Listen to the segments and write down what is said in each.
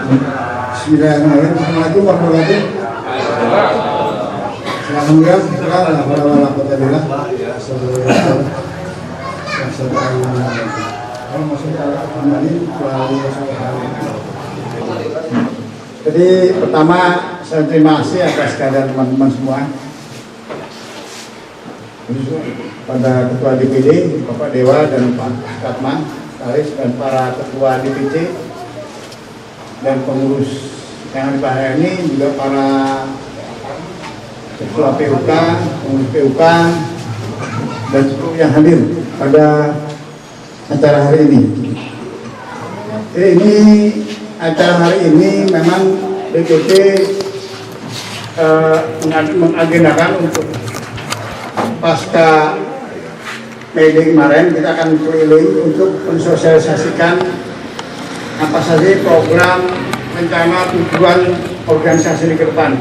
Bismillahirrahmanirrahim. Assalamualaikum warahmatullahi wabarakatuh. Alhamdulillah, alhamdulillah. Jadi pertama saya terima kasih atas kehadiran teman-teman semua, pada Ketua DPD, Bapak Dewa dan Pak Katman, dan para Ketua DPC dan pengurus yang di hari ini, juga para Ketua PUK, pengurus PUK dan seluruh yang hadir pada acara hari ini. Ini acara hari ini memang DPD mengagendakan untuk pasca Mei Day kemarin kita akan keliling untuk mensosialisasikan apa saja program, rencana, tujuan organisasi ke depan.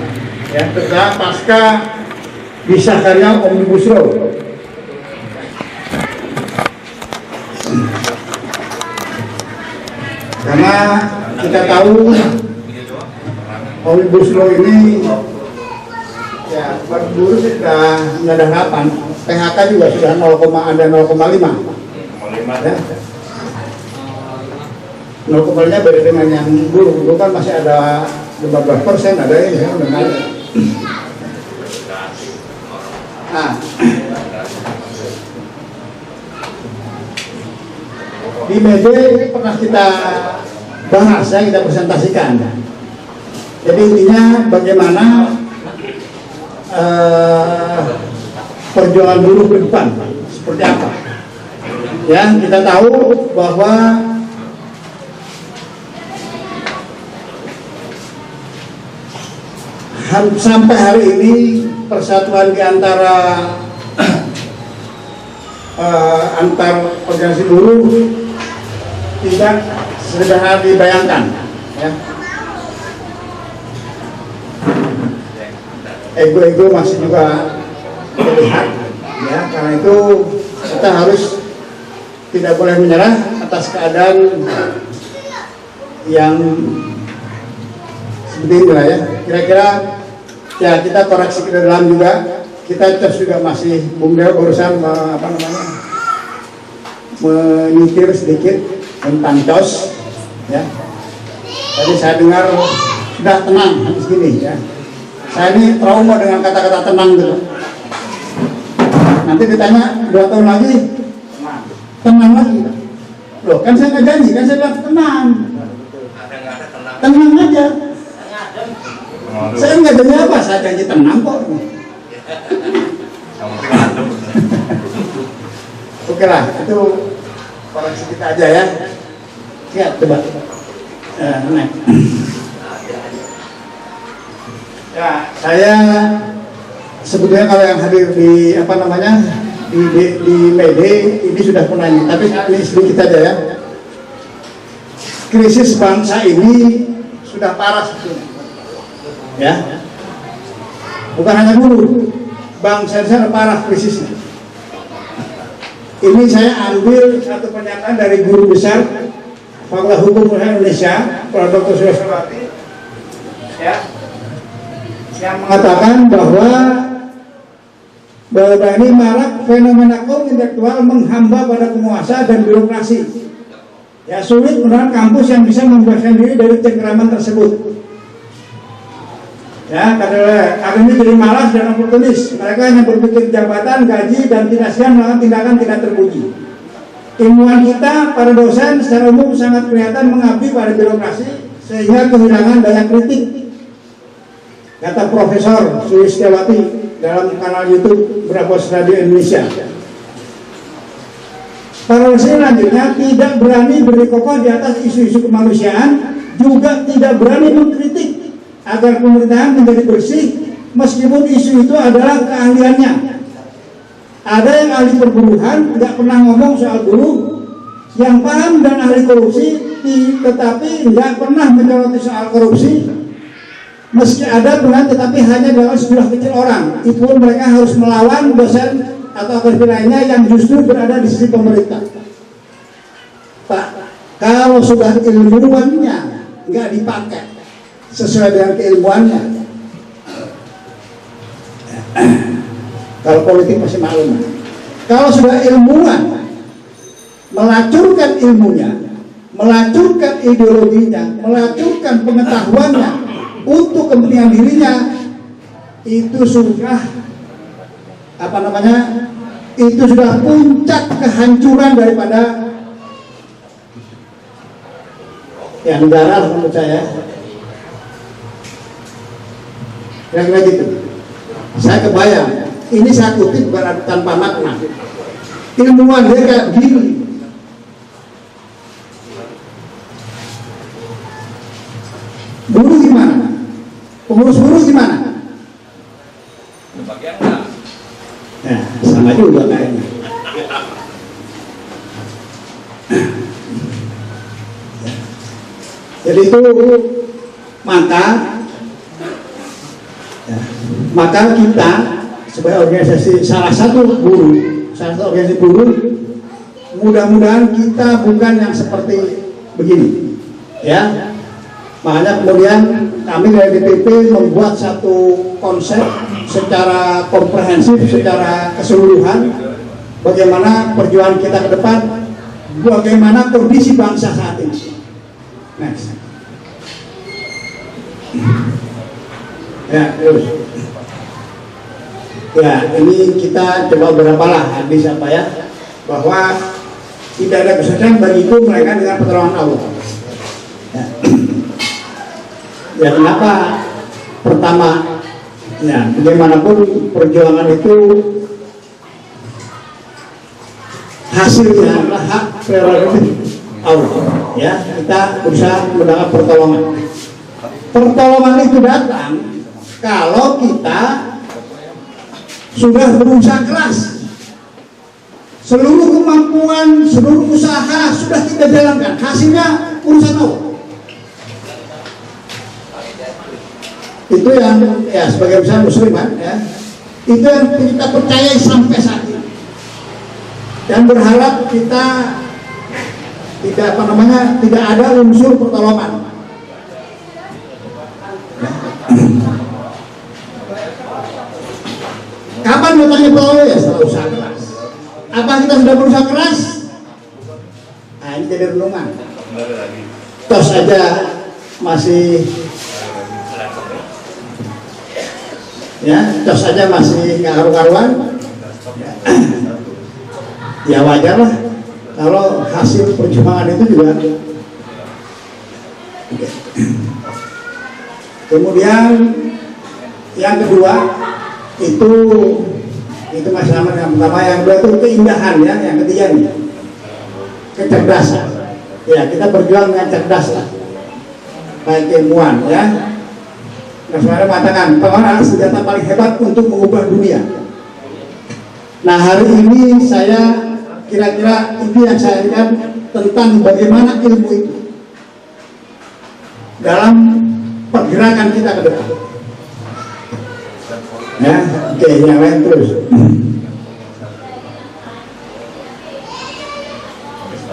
Ya, setelah pasca disahkannya Omnibus Law. Karena kita tahu Omnibus Law ini ya buruh sudah nggak ada harapan, PHK juga sudah 0,5 ya. 0,nya beda dengan yang dulu kan masih ada 15%, ada ini ya benar. Nah, di media ini pernah kita bahas ya, kita presentasikan. Jadi intinya bagaimana perjuangan buruh ke depan seperti apa. Ya, kita tahu bahwa sampai hari ini persatuan di antara antar organisasi buruh tidak sederhana dibayangkan, ya. Ego-ego masih juga terlihat, ya. Karena itu kita harus tidak boleh menyerah atas keadaan yang seperti inilah ya. Kira-kira ya kita koreksi ke dalam juga. Kita terus juga masih berusaha menyitir sedikit tentang COS, ya. Tadi saya dengar sudah tenang habis gini, ya. Saya ini trauma dengan kata-kata tenang gitu. Nanti ditanya 2 tahun lagi, tenang lagi. Loh, kan saya nggak janji, kan saya bilang tenang. Tenang aja. Saya nggak janji apa, saya janji tenang kok. Oke lah, itu koreksi kita aja ya. Lihat, coba. Naik. Ya, saya sebetulnya kalau yang hadir di di Mei Day ini sudah pernah ini, tapi ini sedikit aja ya. Krisis bangsa ini sudah parah sebetulnya. Ya. Bukan hanya buruh, bangsa saya parah krisisnya. Ini saya ambil satu pernyataan dari guru besar Fakultas Hukum Indonesia, Prof. Dr. Suryawati, ya, yang mengatakan bahwa ini marak fenomena kaum intelektual menghamba pada penguasa dan birokrasi. Ya, sulit menemukan kampus yang bisa membebaskan diri dari cengkeraman tersebut. Ya, karena akademi jadi malas dan oportunis. Mereka hanya berpikir jabatan, gaji, dan tidak siap melakukan tindakan tidak terpuji. Ilmuwan kita, para dosen secara umum sangat kelihatan mengabdi pada birokrasi sehingga kehilangan daya kritik. Kata Profesor Sulistiawati dalam kanal YouTube Bravo's Radio Indonesia. Para dosen selanjutnya tidak berani berkokoh di atas isu-isu kemanusiaan, juga tidak berani mengkritik agar pemerintahan menjadi bersih meskipun isu itu adalah keahliannya. Ada yang ahli perburuhan, tidak pernah ngomong soal buruh, yang paham dan ahli korupsi, tetapi tidak pernah menyoroti soal korupsi. Meski ada pernah, tetapi hanya dalam sejumlah kecil orang. Itu pun mereka harus melawan dosen atau akademisi lainnya yang justru berada di sisi pemerintah. Pak, kalau sudah ilmuwannya nggak dipakai sesuai dengan keilmuannya. Kalau politik masih maklum. Kalau sudah ilmuwan melacurkan ilmunya, melacurkan ideologinya, melacurkan pengetahuannya untuk kepentingan dirinya, itu sudah itu sudah puncak kehancuran daripada ya negara menurut saya. Kira-kira gitu. Saya kebayang, ini saya kutip bukan tanpa makna. Ilmuwan dia kayak begini. Buruh gimana? Pengurus buruh gimana? Nah, sama juga kayaknya. Jadi itu maka kita sebagai organisasi salah satu organisasi buruh, mudah-mudahan kita bukan yang seperti begini, ya. Makanya kemudian kami dari DPP membuat satu konsep secara komprehensif, secara keseluruhan, bagaimana perjuangan kita ke depan, bagaimana kondisi bangsa saat ini. Next. Ya, terus. Ya, ini kita coba berapalah habis apa ya, bahwa tidak ada kesadaran bagi itu melainkan dengan pertolongan Allah. Ya. Ya, kenapa? Pertama, ya bagaimanapun perjuangan itu hasilnya adalah hak prerogatif Allah. Ya, kita berusaha mendapat pertolongan. Pertolongan itu datang kalau kita sudah berusaha keras. Seluruh kemampuan, seluruh usaha sudah kita jalankan. Hasilnya urusan Allah. Itu yang ya sebagai besar musliman ya, itu yang kita percayai sampai saat ini, dan berharap kita tidak ada unsur pertolongan. Kapan datangnya pertolongan? Ya setelah usaha keras. Apa kita sudah berusaha keras? Nah, ini jadi renungan. Tos aja masih tos aja masih nggak karu-karuan, ya wajar lah kalau hasil perjuangan itu juga. Kemudian yang kedua itu masih sama yang pertama. Yang kedua itu keindahan, ya. Yang ketiga nih kecerdasan. Ya, kita berjuang dengan cerdas lah, baik ilmuwan ya. Nah, saudara mengatakan bahwa senjata paling hebat untuk mengubah dunia. Nah, hari ini saya kira-kira itu yang saya lihat tentang bagaimana ilmu itu dalam pergerakan kita ke depan. Ya, oke, yang lain terus.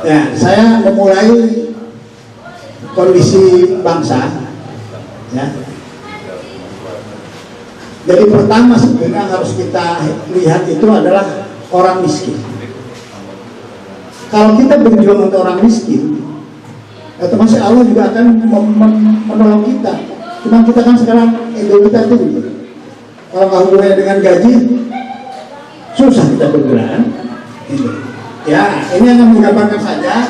Ya, saya memulai kondisi bangsa. Ya. Jadi pertama sebenarnya harus kita lihat itu adalah orang miskin. Kalau kita berjuang untuk orang miskin, otomatis Allah juga akan menolong kita. Cuma kita kan sekarang ego kita tinggi. Kalau nggak hubungannya dengan gaji, susah kita bergerak. Ya, ini hanya menggambarkan saja.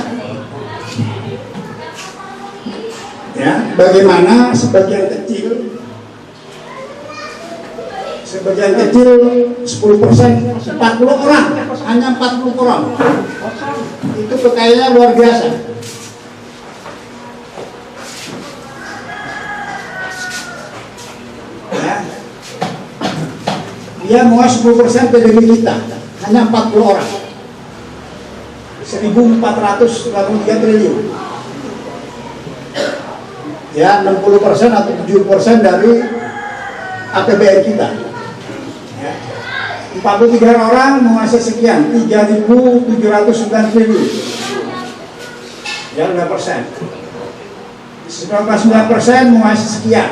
Ya, bagaimana sebagian kecil 10%, 40 orang, hanya 40 orang itu kekayaannya luar biasa. Ya. Dia mau 10% PDB kita, hanya 40 orang, 1.483 triliun. Ya, 60% atau 70% dari APBN kita. 43 orang menguasai sekian, 3.709 triliun. Ya, 5%. 19% menguasai sekian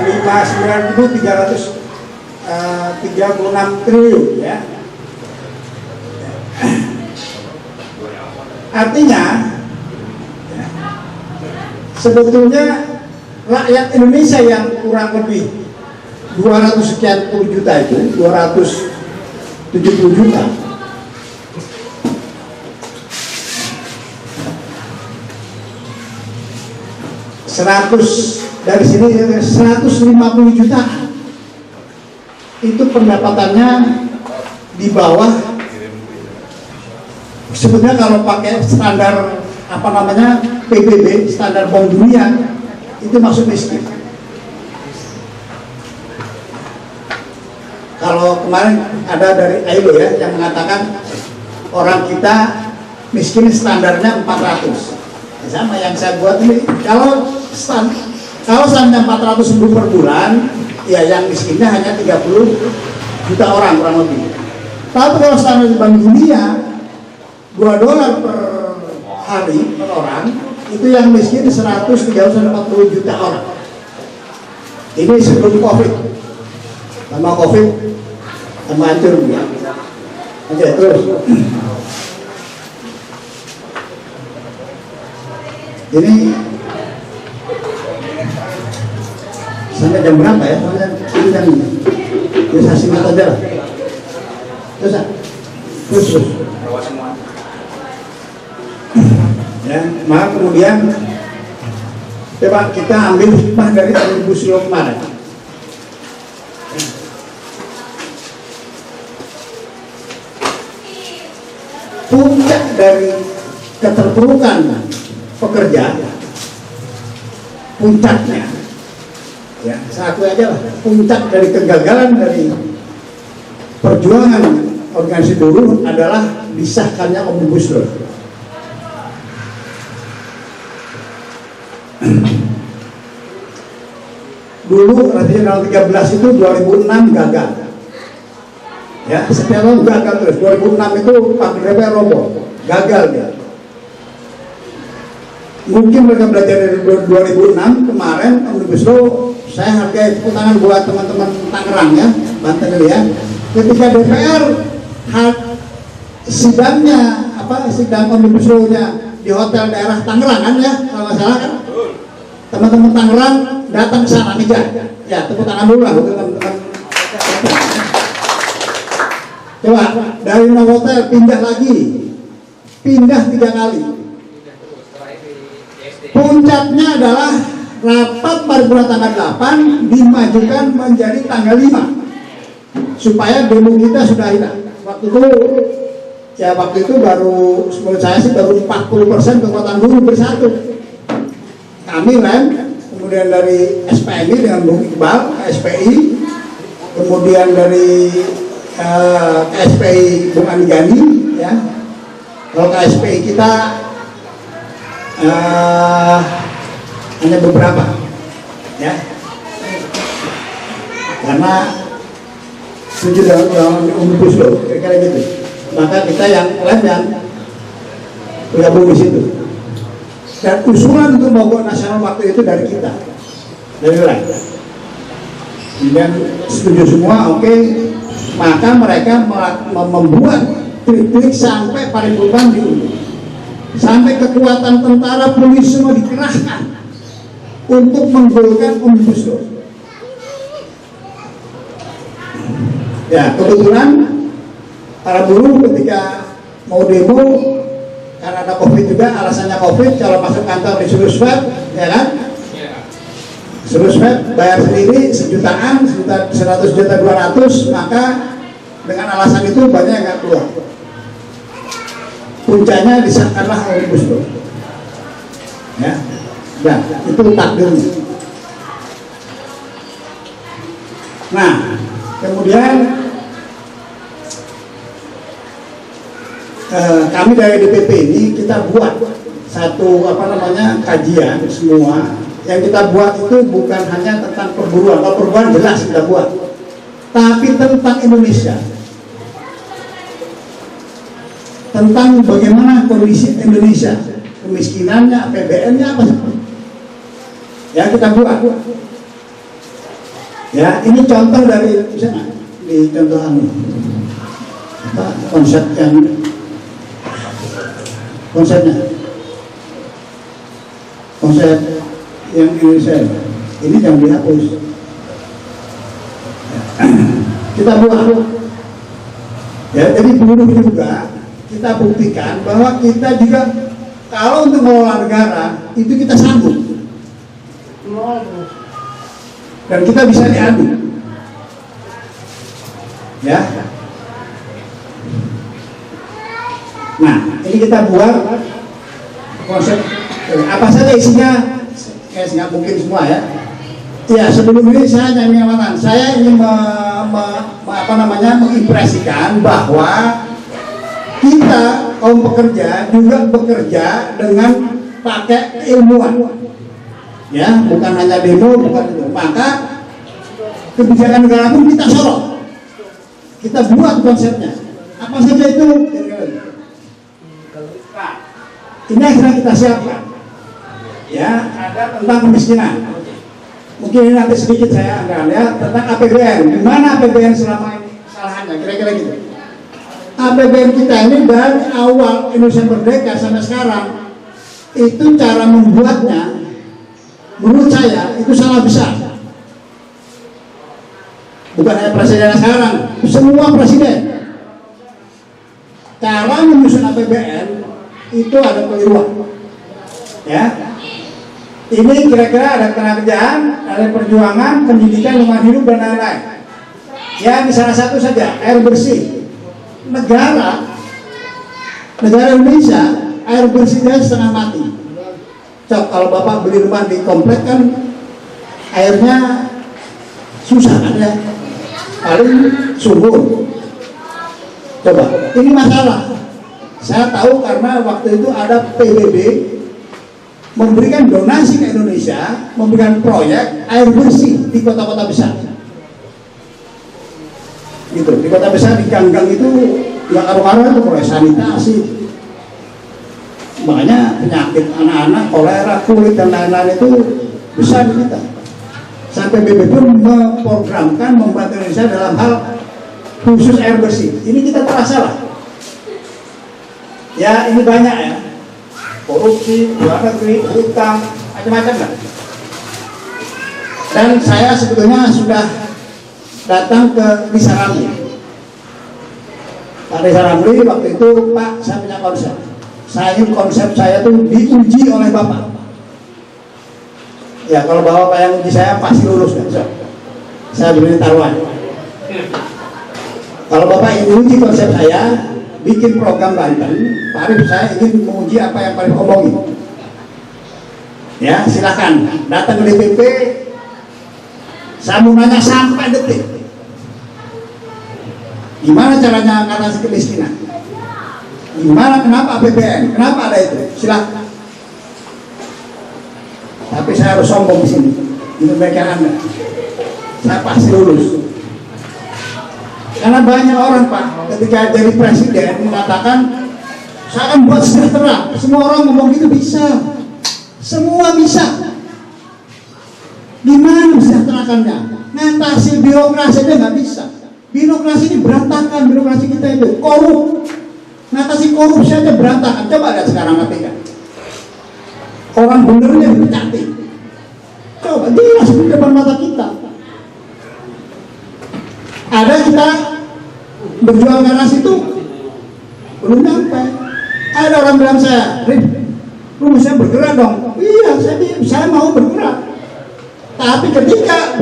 59.336 triliun ya. Artinya sebetulnya rakyat Indonesia yang kurang lebih 200 sekian puluh juta itu 270 juta dari sini 150 juta itu pendapatannya di bawah, sebetulnya kalau pakai standar apa namanya PBB, standar Bank Dunia, itu masuk miskin. Kalau kemarin ada dari AILO ya yang mengatakan orang kita miskin standarnya 400. Sama yang saya buat ini, kalau standar 400 ribu per bulan, ya yang miskinnya hanya 30 juta orang kurang lebih. Tapi kalau standar Bank Dunia $2 per hari per orang, itu yang miskin 140 juta orang. Ini sebelum COVID. Sama COVID sama hancur ya. Oke, terus. Jadi sampai jam berapa ya? Itu jam bisa simak aja lah. Terus. Ya, maka kemudian coba kita ambil hikmah dari Omnibus Law kemarin. Puncak dari keterpurukan pekerja, puncaknya, ya satu aja lah, puncak dari kegagalan dari perjuangan organisasi buruh adalah disahkannya Omnibus Law. Dulu Rasional 13 itu 2006 gagal. Ya, setiap tahun gagal terus. 2006 itu Pak DPR roboh, gagal dia. Mungkin mereka belajar dari 2006 kemarin Omnibus Law. Saya hargai tepuk tangan buat teman-teman Tangerang ya, Banten ya. Ketika DPR sidang Omnibus Law-nya di hotel daerah Tangerang kan ya, kalau nggak salah kan. Teman-teman Tangerang datang ke sana nih ya, tepuk tangan dulu lah teman-teman. Coba dari hotel pindah 3 kali. Puncaknya adalah rapat paripurna tanggal 8 dimajukan menjadi tanggal 5 supaya demo kita sudah hilang. Waktu itu baru, menurut saya sih baru 40% kekuatan buruh bersatu. Kami rem, kemudian dari SPMI dengan Bung Iqbal, KSPI, kemudian dari KSPI Bung Andi Gani, ya. Kalau KSPI kita hanya beberapa, ya, karena setuju dalam Omnibus Law, kira-kira gitu. Maka kita yang lain yang bergabung di situ. Dan usulan untuk mogok nasional waktu itu dari kita, dari lain. Kemudian setuju semua, oke. Maka mereka membuat trik-trik sampai paripurna diundur, sampai kekuatan tentara, polisi semua dikerahkan untuk menggolkan Omnibus Law. Ya, kebetulan para buruh ketika mau demo karena ada COVID juga, alasannya COVID, kalau masuk kantor disuruh swab, ya kan? Suruh swab, bayar sendiri sejutaan, 100 juta 200, maka dengan alasan itu banyak yang nggak keluar. Puncaknya disahkanlah Omnibus Law. Ya, dan itu takdirnya. Nah, kemudian kami dari DPP ini kita buat satu kajian semua. Yang kita buat itu bukan hanya tentang perburuan, kalau perburuan jelas kita buat, tapi tentang Indonesia, tentang bagaimana kondisi Indonesia, kemiskinannya, APBN-nya apa. Ya, kita buat. Ya, ini contoh dari misalnya di contohan konsepnya konsep yang Indonesia ini jangan dihapus. Kita buat. Ya, jadi buruh juga kita buktikan bahwa kita juga kalau untuk mengelola negara itu kita sanggup. Dan kita bisa diadu. Ya. Nah, ini kita buat konsep apa saja isinya, nggak mungkin semua ya. Ya, sebelum ini saya nyanyi saya ingin mengimpresikan bahwa kita kaum pekerja juga bekerja dengan pakai keilmuan. Ya, bukan hanya demo, bukan itu. Maka kebijakan negara pun kita sorot, kita buat konsepnya. Apa saja itu? Ini yang sedang kita siapkan. Ya, ada tentang kemiskinan. Mungkin ini nanti sedikit saya akan ya tentang APBN. Gimana APBN selama ini kesalahannya? Kira-kira gitu. APBN kita ini dari awal Indonesia merdeka sampai sekarang itu cara membuatnya. Menurut saya itu salah besar. Bukan hanya presiden sekarang, semua presiden. Cara menyusun APBN itu ada keliruan. Ya, ini kira-kira ada kerajaan, ada perjuangan, pendidikan, lingkungan hidup dan lain-lain. Ya, misalnya satu saja, air bersih. Negara Indonesia air bersihnya setengah mati. Cok, kalau bapak beli rumah di komplek kan airnya susah kan ya, paling sumur. Coba, ini masalah. Saya tahu karena waktu itu ada PBB memberikan donasi ke Indonesia, memberikan proyek air bersih di kota-kota besar. Gitu, di kota besar di gang-gang itu nggak karu-karuan itu proyek sanitasi. Makanya penyakit anak-anak, kolera, kulit dan lain-lain itu besar di kita. Sampai PBB pun memprogramkan membantu Indonesia dalam hal khusus air bersih. Ini kita terasa lah. Ya, ini banyak ya. Korupsi, luar negeri, hutang, macam-macam lah. Dan saya sebetulnya sudah datang ke Rizal Ramli. Pak Rizal Ramli waktu itu, Pak, saya punya konsep. Konsep saya itu diuji oleh Bapak. Ya, kalau Bapak yang uji saya pasti lulus kan, so. Saya beri taruhan. Kalau Bapak ingin uji konsep saya, bikin program Banten, Pak Arif, saya ingin menguji apa yang Pak Arif omongin. Ya, silakan datang ke DPP, saya mau nanya sampai detik. Gimana caranya mengatasi kemiskinan? Gimana, kenapa APBN? Kenapa ada itu? Silakan. Tapi saya harus sombong di sini. Ini bagian Anda. Saya pasti lulus. Karena banyak orang, Pak, ketika jadi presiden mengatakan saya akan buat sejahtera. Semua orang ngomong gitu bisa. Semua bisa. Gimana sejahterakannya? Ngatasi birokrasi aja nggak bisa. Birokrasi ini berantakan, birokrasi kita itu korup. Ngatasi korupsi aja berantakan. Coba lihat sekarang KPK. Orang benernya dipecatin. Coba jelas di depan mata kita. Ada kita berjuang karena situ belum nyampe. Ada orang bilang saya, Rif, lu bisa bergerak dong. Iya, saya mau bergerak. Tapi ketika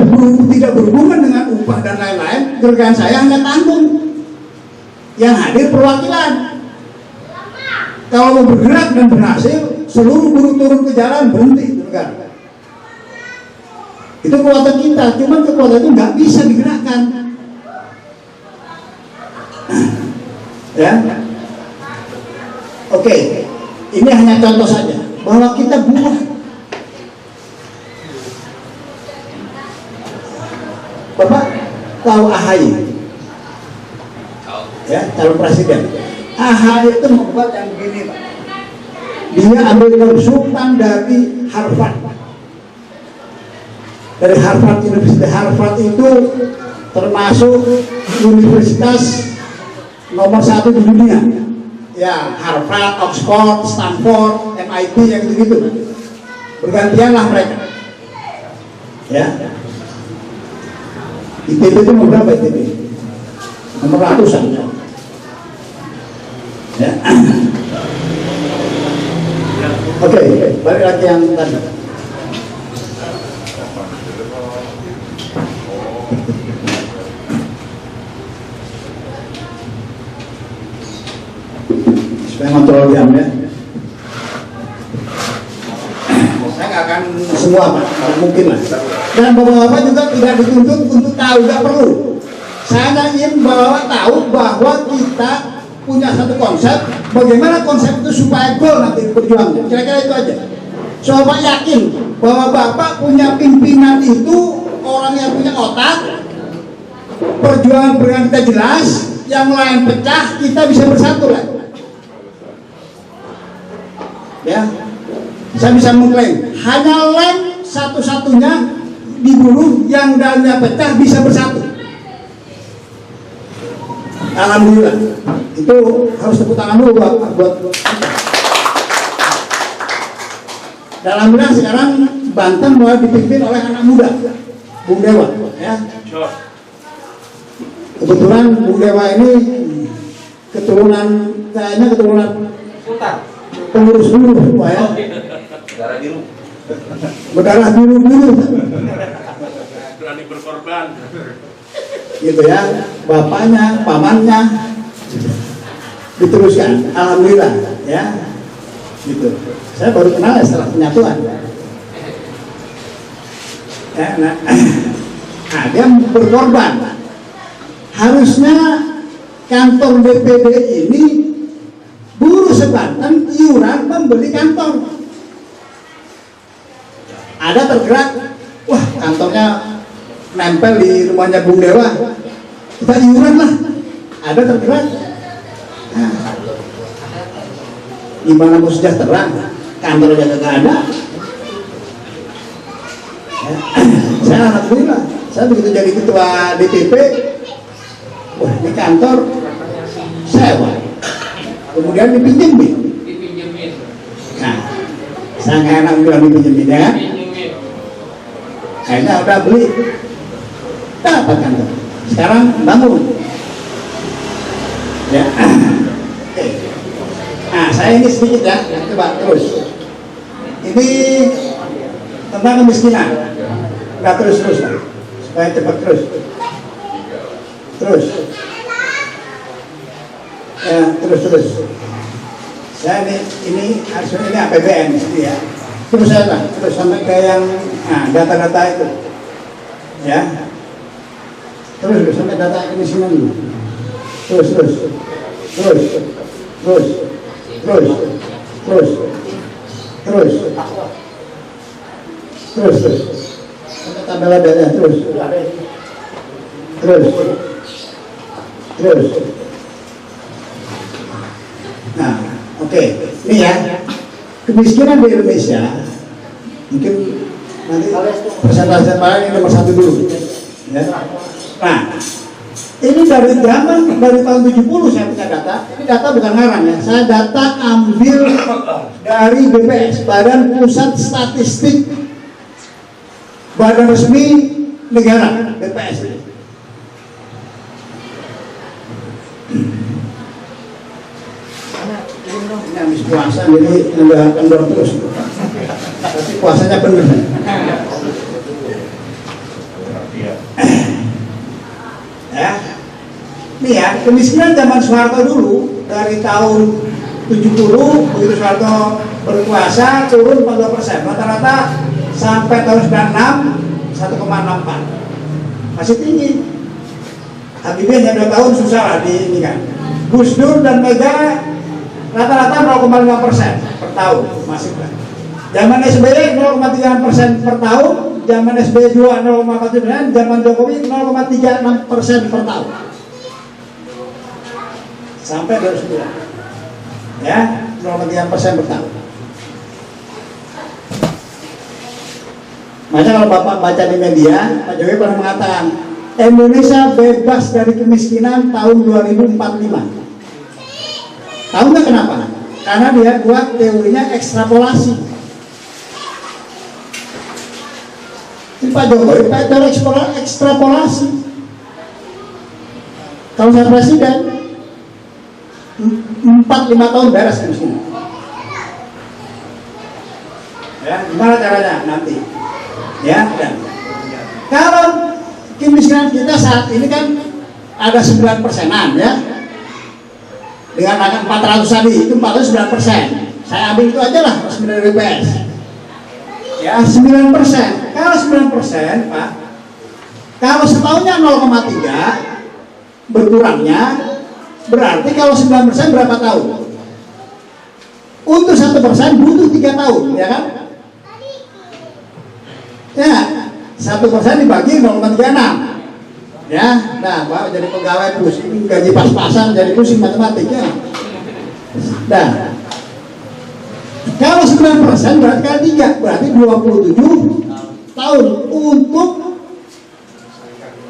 tidak berhubungan dengan upah dan lain-lain, gerakan saya hanya tanggung. Yang hadir perwakilan. Kalau mau bergerak dan berhasil, seluruh buruh turun ke jalan, berhenti negara. Itu kekuatan kita, cuman kekuatan itu nggak bisa digerakkan. Ya, oke, ini hanya contoh saja bahwa kita buat. Bapak tahu AHY? Ya, calon presiden. AHY itu membuat yang begini, Pak. Dia ambil konsultan dari Harvard. dari Harvard University. Harvard itu termasuk universitas nomor 1 di dunia. Ya, Harvard, Oxford, Stanford, MIT, yang gitu-gitu. Bergantianlah mereka. Ya. ITB itu nomor berapa ITB? Nomor ratusan. Ya. Oke, balik lagi yang tadi. Supaya kontrol jam ya. Saya nggak akan semua Pak, nggak mungkin lah. Dan bapak-bapak juga tidak dituntut untuk tahu, nggak perlu. Saya hanya ingin bapak tahu bahwa kita punya satu konsep, bagaimana konsep itu supaya goal nanti berjuangnya. Kira-kira itu aja. Coba yakin bahwa bapak punya pimpinan itu orang yang punya otak, perjuangan kita jelas, yang lain pecah, kita bisa bersatu lah. Ya, saya bisa mengklaim hanya lem satu-satunya di buruh yang dalamnya pecah bisa bersatu. Alhamdulillah, itu harus tepuk tangan dulu buat. Dan alhamdulillah sekarang Banten mulai dipimpin oleh anak muda, Bung Dewa. Ya. Kebetulan Bung Dewa ini kayaknya keturunan pengurus dulu, Pak ya. Darah biru. Berdarah biru. Berani berkorban. Gitu ya, bapaknya, pamannya diteruskan, alhamdulillah ya. Gitu. Saya baru kenal ya setelah penyatuan. Ya, nah, dia berkorban. Harusnya kantor DPD ini buruh sebanten iuran membeli kantor. Ada tergerak, wah kantornya nempel di rumahnya Bung Dewa, kita iuran lah. Ada tergerak. Nah, gimana mau sejahtera? Kantor aja nggak ada. Ya, saya alhamdulillah, saya begitu jadi ketua DPP, wah ini kantor sewa, kemudian dipinjemin. Nah, saya nggak enak bilang dipinjemin ya. Akhirnya udah beli, dapat kantor. Sekarang bangun. Ya. Nah, saya ini sedikit ya, coba terus. Ini tentang kemiskinan. Nggak terus lah, supaya cepat terus. Ya, terus. Saya ini harusnya ini APBN ini ya. Terus sampai ke yang data-data itu. Ya. Terus sampai data kemiskinan dulu. Terus. Sampai tabel adanya terus. Nah, oke. Ini ya. Kemiskinan di Indonesia mungkin nanti persentase paling nomor 1 dulu. Ya. Nah, ini dari tahun 70 saya punya data. Ini data bukan ngarang ya. Saya data ambil dari BPS, Badan Pusat Statistik, badan resmi negara BPS. Ini habis puasa jadi nggak kendor terus. Tapi puasanya benar. Ya. Ini ya, kemiskinan zaman Soeharto dulu dari tahun 70 begitu Soeharto berkuasa turun 40%, rata-rata sampai tahun 96 1,64, masih tinggi. Habibie hanya 2 tahun susah lah di ini kan. Gus Dur dan Mega rata-rata 0,5% per tahun masih kan. Zaman SBY 0,3% per tahun, zaman SBY 2 0,4%, zaman Jokowi 0,36% per tahun. Sampai 2009. Ya, 0,3% per tahun. Masa kalau Bapak baca di media, Pak Jokowi pernah mengatakan Indonesia bebas dari kemiskinan tahun 2045. Tahu nggak kenapa? Karena dia buat teorinya ekstrapolasi. Ini Pak Jokowi pakai ekstrapolasi. Kalau saya presiden 4-5 tahun beres kemiskinan. Ya, gimana caranya nanti? Ya, dan kalau kemiskinan kita saat ini kan ada 9%-an ya, dengan angka 400 tadi itu 49%. Saya ambil itu aja lah 9 BPS. Ya 9%. Kalau 9% Pak, kalau setahunnya 0,3 berkurangnya, berarti kalau 9% berapa tahun? Untuk 1% butuh 3 tahun, ya kan? Ya, 1% dibagi 0,36. Ya, nah, Pak jadi pegawai pusing, gaji pas-pasan, jadi pusing matematiknya. Nah, kalau 9% berarti kali 3, berarti 27 tahun untuk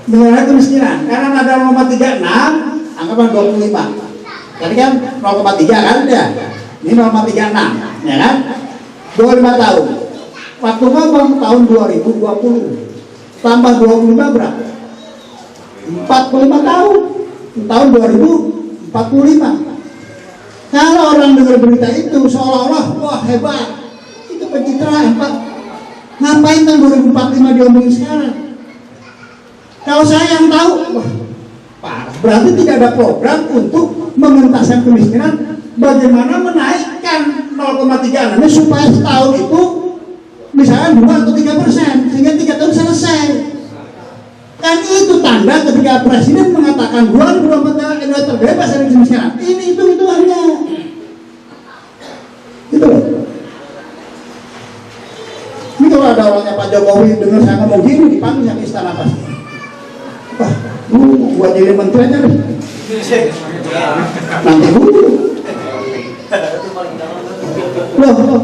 mengurangi kemiskinan. Karena ada 0,36, anggapan 25. Tadi kan 0,3 kan ya, ini 0,36, ya kan? 25 tahun. Waktu ngomong tahun 2020 tambah 25 berapa? 45 tahun. Tahun 2045. Kalau orang dengar berita itu seolah-olah wah hebat, itu pencitraan Pak. Ngapain tahun 2045 diomongin sekarang? Kalau saya yang tahu, wah parah. Berarti tidak ada program untuk mengentaskan kemiskinan. Bagaimana menaikkan 0,36 supaya setahun itu misalnya 2 atau 3%, sehingga 3 tahun selesai. Kan itu tanda ketika presiden mengatakan 2024 Indonesia terbebas dari kemiskinan. Ini hitung-hitungannya. Gitu loh. Ini kalau ada orangnya Pak Jokowi dengar saya ngomong gini dipanggil sama istana pasti. Wah, lu buat jadi menteri aja deh. Nanti dulu. Loh,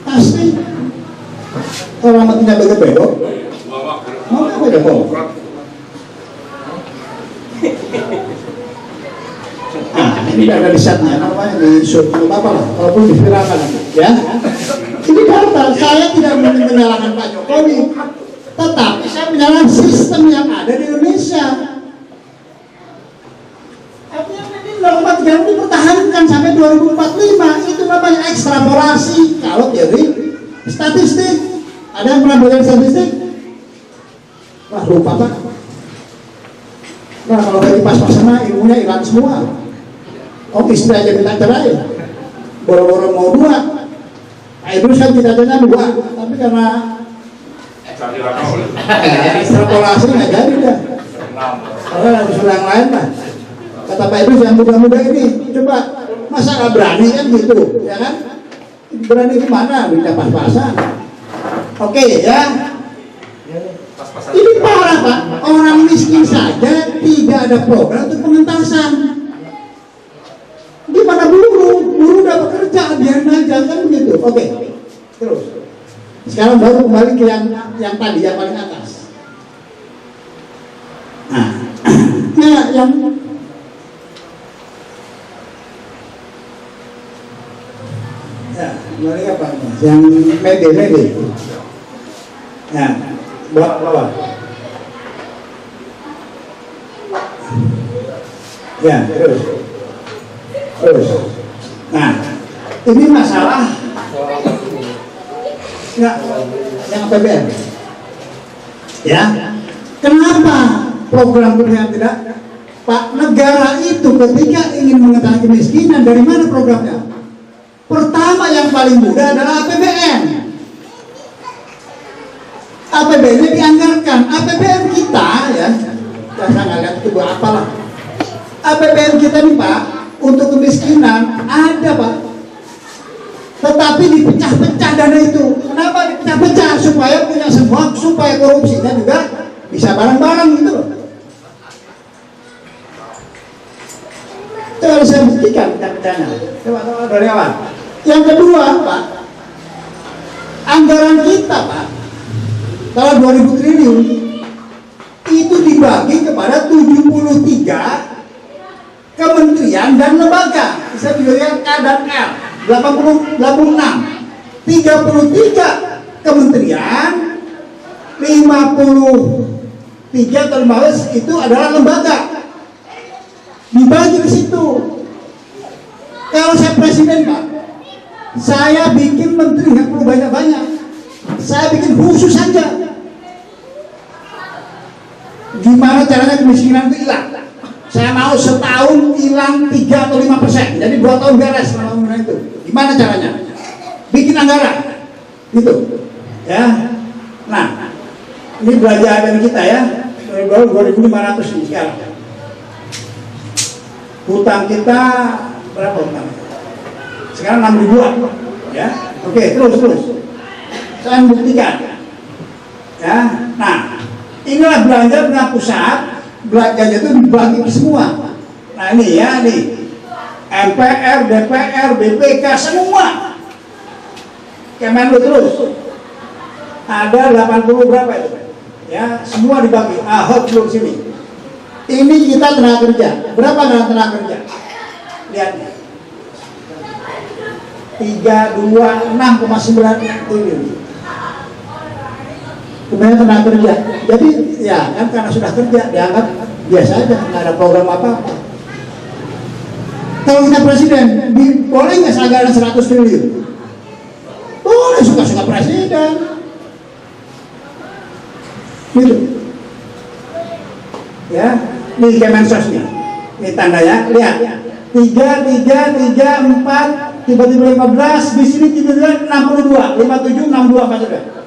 pasti orang tidak bego-bego. Mau apa bego? Nah, ini ada di setnya, namanya di shoot apa lah, walaupun diviralkan, ya. Ini data, saya tidak menyalahkan Pak Jokowi, tetapi saya menyalahkan sistem yang ada di Indonesia. Artinya ini 0,3 dipertahankan sampai 2045, itu namanya ekstrapolasi. Kalau teori statistik, ada yang pernah belajar statistik? Wah lupa Pak. Nah kalau lagi pas-pasan ilmunya hilang semua. Oh istri aja minta cerai, boro-boro mau 2. Nah itu kan cita-citanya 2, tapi karena ekstrapolasi nggak jadi dah. Kalau harus yang lain lah. Kata Pak Idrus yang muda-muda ini, coba masa nggak berani kan gitu, ya kan? Berani gimana? Minta pas-pasan. Oke ya. Ini parah Pak, orang miskin saja tidak ada program untuk pengentasan. Gimana buruh udah bekerja, biarin aja kan begitu. Oke, terus. Sekarang baru kembali ke yang tadi, yang paling atas. Nah, yang kembali apa? Yang mede. Nah. Bawa. Ya, terus. Nah, ini masalah yang APBN. Ya, kenapa program yang tidak? Pak, negara itu ketika ingin mengatasi kemiskinan, dari mana programnya? Pertama yang paling mudah adalah APBN. APBN-nya dianggarkan. APBN kita ya, saya nggak lihat itu buat apalah. APBN kita nih Pak, untuk kemiskinan ada Pak, tetapi dipecah-pecah dana itu. Kenapa dipecah-pecah? Supaya punya semua, supaya korupsinya juga bisa bareng-bareng gitu loh. Itu harus saya buktikan pecah-pecahnya. Coba dari awal. Yang kedua Pak, anggaran kita Pak, Kalau 2000 triliun itu dibagi kepada 73 kementerian dan lembaga. Bisa dilihat K dan L 86, 33 kementerian, 53 atau 15 itu adalah lembaga. Dibagi ke situ. Kalau saya presiden, Pak, saya bikin menteri nggak perlu banyak-banyak. Saya bikin khusus saja. Gimana caranya kemiskinan itu hilang? Saya mau setahun hilang 3 atau 5%. Jadi 2 tahun beres pembangunan itu. Gimana caranya? Bikin anggaran. Gitu. Ya. Nah, ini belanja dari kita ya. Baru 2.500 nih sekarang. Hutang kita berapa hutang? Sekarang 6.000-an. Ya. Oke, terus. Saya membuktikan. Ya. Nah, inilah belanja pusat. Belanjanya itu dibagi ke semua. Nah ini ya, nih MPR, DPR, BPK semua. Kemenlu terus. Ada 80 berapa itu? Ya, semua dibagi. Ahok dulu sini. Ini kita tenaga kerja. Berapa tenaga kerja? Lihat. 326,9 triliun. Kemudian tenaga kerja. Jadi ya kan karena sudah kerja dianggap biasa aja, nggak ada program apa-apa. Kalau kita presiden, boleh nggak anggaran 100 triliun? Boleh, suka-suka presiden. Gitu. Ya, ini Kemensos nih. Ini tandanya, lihat. 3, 4, tiba-tiba 15, di sini tiba-tiba 62, 57, 62 Pak Saudara.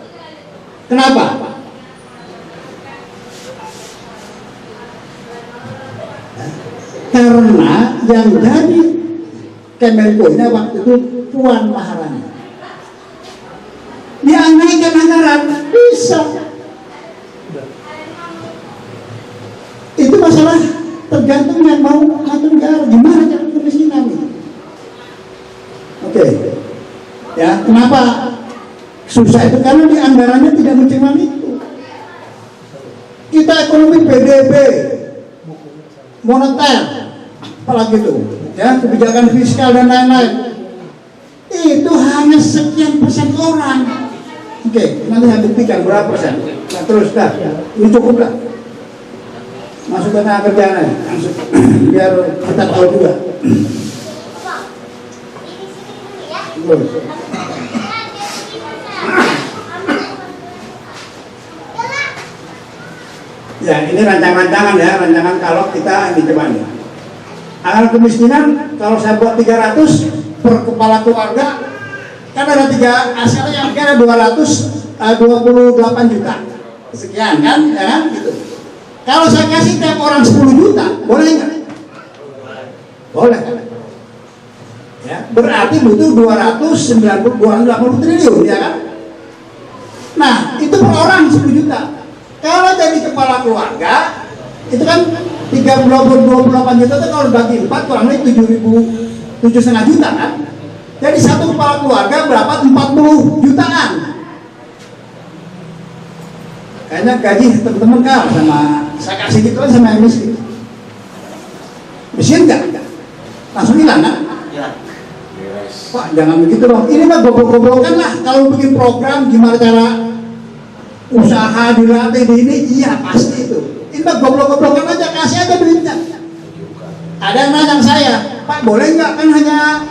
Kenapa? Karena yang jadi Kemenko-nya waktu itu Puan Maharani. Dia naikkan anggaran, bisa. Itu masalah tergantung yang mau ngatur negara. Gimana cara kemiskinan ini? Oke. Ya, kenapa susah itu? Karena di anggarannya tidak mencemar itu. Kita ekonomi PDB, moneter, apalagi itu, ya kebijakan fiskal dan lain-lain. Itu hanya sekian persen orang. Oke, nanti saya buktikan berapa persen. Nah, terus dah, ini cukup lah. Masuk ke tenaga kerjaan langsung, biar kita tahu juga. Terus. Ya, ini rancangan ya, rancangan kalau kita ini coba nih. Anggaran kemiskinan kalau saya buat 300 per kepala keluarga, kan ada 3 hasilnya yang ada 228 juta sekian kan, ya kan gitu. Kalau saya kasih tiap orang 10 juta, boleh nggak? Boleh kan? Ya, berarti butuh 280 triliun, ya kan? Nah, itu per orang 10 juta. Kalau jadi kepala keluarga, itu kan 28 juta itu kalau bagi 4 kurang lebih 7,5 juta kan? Jadi satu kepala keluarga berapa? 40 jutaan. Kayaknya gaji teman-teman kalah sama saya kasih gitu kan sama yang miskin. Miskin nggak? Langsung hilang kan? Ya. Pak jangan begitu dong. Ini mah goblok-goblokan lah. Kalau bikin program gimana cara usaha dilatih di ini, iya pasti itu. Ini mah goblok-goblokan aja, kasih aja duitnya. Ada yang nanya saya, Pak boleh nggak kan hanya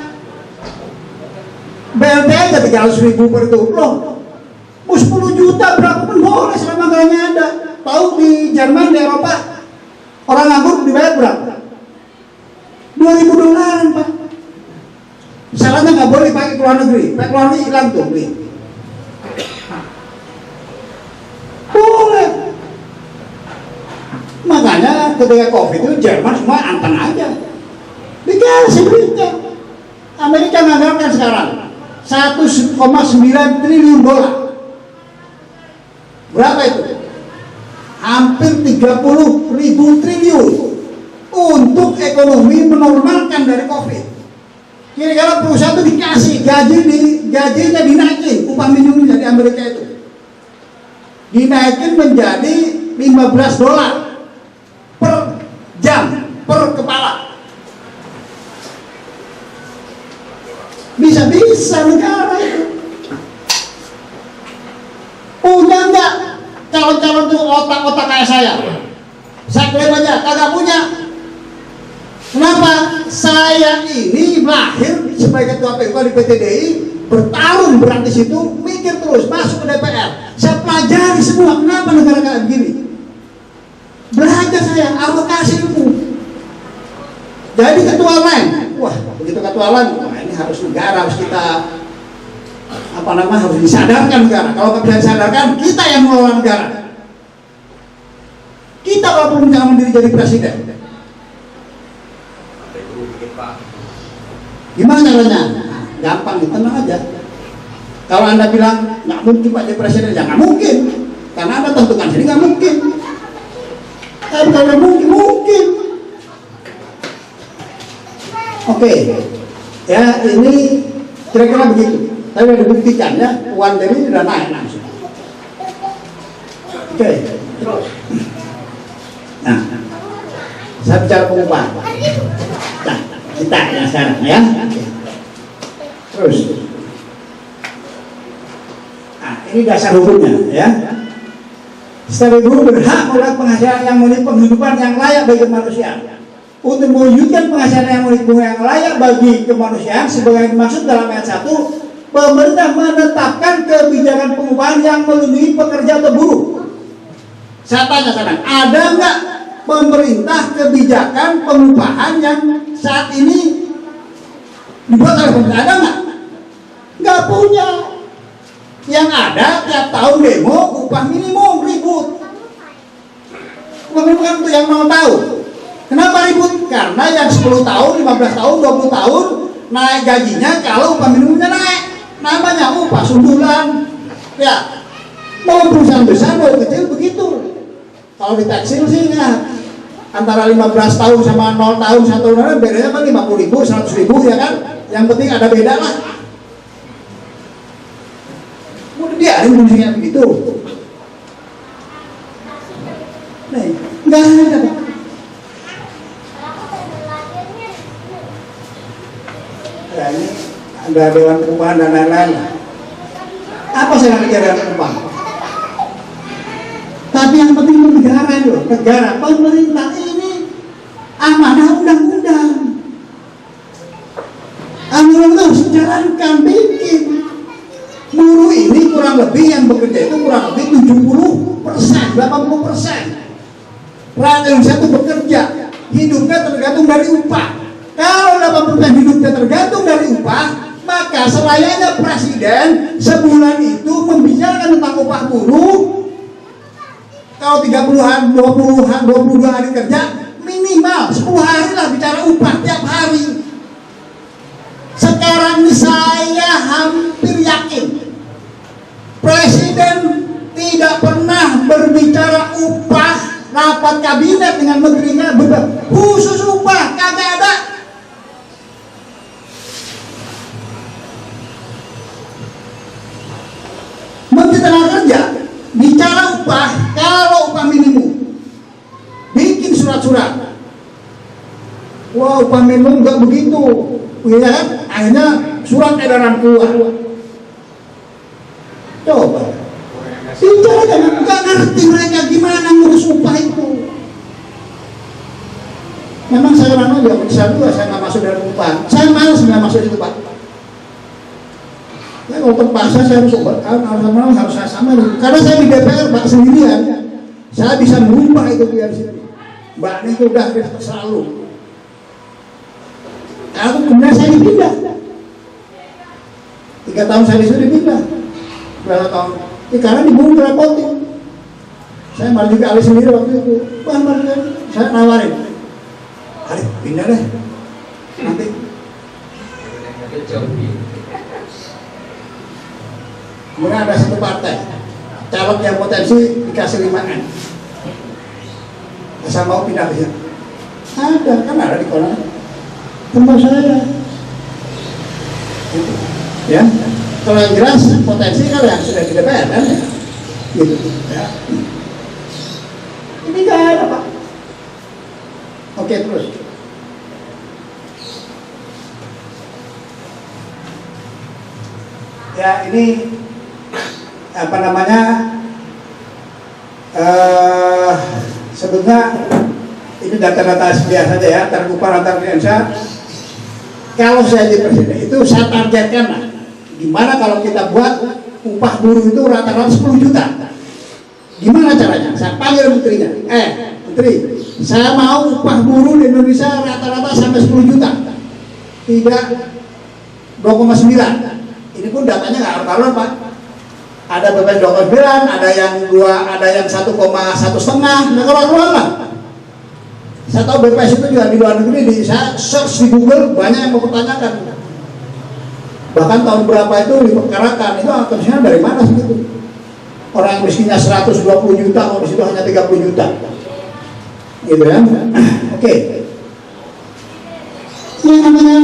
BLT aja 300.000 per itu. Loh, mau 10 juta berapa pun boleh selama anggarannya ada. Tahu di Jerman, di Eropa orang nganggur dibayar berapa? $2.000 Pak. Salahnya nggak boleh pakai ke luar negeri, pakai luar negeri hilang tuh beli. Boleh. Makanya ketika COVID itu Jerman semua anteng aja, dikasih duitnya. Amerika nganggarkan sekarang $1,9 triliun. Berapa itu? Hampir 30.000 triliun untuk ekonomi menormalkan dari COVID. Kira-kira perusahaan itu dikasih gajinya dinaikin upah minimumnya di Amerika itu. dinaikin menjadi $15 per jam per kepala. Bisa-bisa negara itu. Punya nggak calon-calon itu otak-otak kayak saya? Saya klaim aja kagak punya. Kenapa? Saya ini lahir sebagai ketua PK di PTDI, bertarung berat di situ, mikir terus, masuk ke DPR. Saya pelajari semua, kenapa negara kayak begini. Belajar saya, alokasi ilmu. Jadi ketua lain, wah begitu ketua lain, wah ini harus negara, harus kita harus disadarkan negara. Kalau nggak bisa disadarkan, kita yang mengelola negara. Kita kalau belum jangan diri jadi presiden. Gimana caranya? Nah, gampang, tenang aja. Kalau Anda bilang nggak mungkin Pak jadi presiden, ya nggak mungkin, karena Anda tentukan sendiri nggak mungkin. Tapi kalau mungkin. Oke, ya ini kira-kira begitu. Tapi sudah dibuktikan ya, uang dari sudah naik langsung. Oke, terus. Nah, saya bicara pengupahan. Nah, kita yang sekarang ya. Terus. Nah, ini dasar hukumnya ya. Setiap guru berhak melakukan penghasilan yang memenuhi penghidupan yang layak bagi manusia. Untuk mewujudkan penghasilan yang memenuhi yang layak bagi kemanusiaan sebagai dimaksud dalam ayat 1, pemerintah menetapkan kebijakan pengupahan yang melindungi pekerja atau buruh. Saya tanya sekarang, ada nggak pemerintah kebijakan pengupahan yang saat ini dibuat oleh pemerintah? Ada nggak? Nggak punya. Yang ada tiap tahun demo upah minimum ribut. Upah minimum kan untuk yang mau tahu. Kenapa ribut? Karena yang 10 tahun, 15 tahun, 20 tahun naik gajinya kalau upah minimumnya naik. Namanya upah sundulan. Ya, mau perusahaan besar, mau kecil begitu. Kalau di tekstil sih ya, antara 15 tahun sama 0 tahun 1 tahun bedanya kan 50.000, 100.000 ya kan. Yang penting ada beda lah. Udah biarin fungsinya begitu. Nih, nggak ada Pak. Ya, ini ada dewan pengupahan dan lain-lain. Apa saya kerja dewan pengupahan? Tapi yang penting negara loh, negara, pemerintah ini amanah undang-undang. Undang-undang harus dijalankan, bikin. Buruh ini kurang lebih yang bekerja itu kurang lebih 70%, 80%. Rakyat Indonesia itu bekerja, hidupnya tergantung dari upah. Kalau 80% hidupnya tergantung dari upah, maka selayaknya presiden sebulan itu membicarakan tentang upah buruh. Kalau 30-an, 20-an, 22 hari kerja, minimal 10 hari lah bicara upah tiap hari. Sekarang ini saya hampir yakin presiden tidak pernah berbicara upah, rapat kabinet dengan menterinya khusus upah, kagak ada. Menteri Tenaga Kerja bicara upah kalau upah minimum, bikin surat-surat. Wah, upah minimum nggak begitu, ya kan? Akhirnya surat edaran keluar. Coba bicara kan nggak ngerti mereka gimana ngurus upah itu. Memang saya orang juga bisa juga saya nggak masuk dalam upah. Saya malas nggak masuk itu Pak. Ya, kalau terpaksa saya harus saya sama karena saya di DPR Pak sendirian. Saya bisa merubah itu biar sini. Mbak ini udah kita selalu. Kalau kemudian saya dipindah. 3 tahun saya disuruh dipindah. Berapa tahun? Karena dibunuh repotin. Saya malah juga alih sendiri waktu itu. Wah, saya nawarin. Alih, pindah deh. Nanti. Kemudian ada satu partai. Caleg yang potensi dikasih 5M. Saya mau pindah ke sini. Ada, kan ada di kolam. Tempat saya. Ya. Kalau yang jelas potensi kalau yang sudah di DPR kan ya. Gitu. Ya. Ini nggak ada Pak. Oke terus. Ya ini apa namanya? Sebetulnya ini data-data biasa saja ya, terkumpul antar Indonesia. Kalau saya jadi presiden itu saya targetkan lah. Gimana kalau kita buat upah buruh itu rata-rata 10 juta? Gimana caranya? Saya panggil menterinya. Menteri, saya mau upah buruh di Indonesia rata-rata sampai 10 juta. Tidak 2,9. Ini pun datanya nggak karuan Pak. Ada BPS 2,9, ada yang 1,1 setengah, nggak karuan lah. Saya tahu BPS itu juga di luar negeri, saya search di Google banyak yang mempertanyakan. Bahkan tahun berapa itu diperkarakan, itu atasnya dari mana sih itu? Orang yang miskinnya 120 juta, kalau di situ hanya 30 juta. Gitu ya. Oke. Yang namanya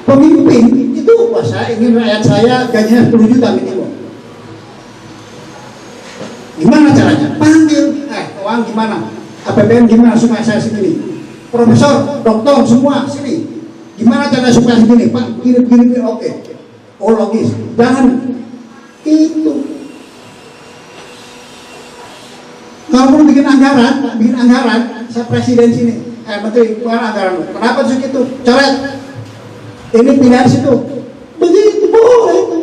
pemimpin itu, wah saya ingin rakyat saya gajinya 10 juta minimum. Gimana caranya? Panggil, uang gimana? APBN gimana supaya saya segini? Profesor, dokter semua sini. Gimana cara supaya segini? Pak, gini, oke. Oh logis, jangan itu. Kalau perlu bikin anggaran, saya presiden sini. Menteri, bukan anggaran. Kenapa segitu? Coret. Ini pindah situ. Begitu boleh itu.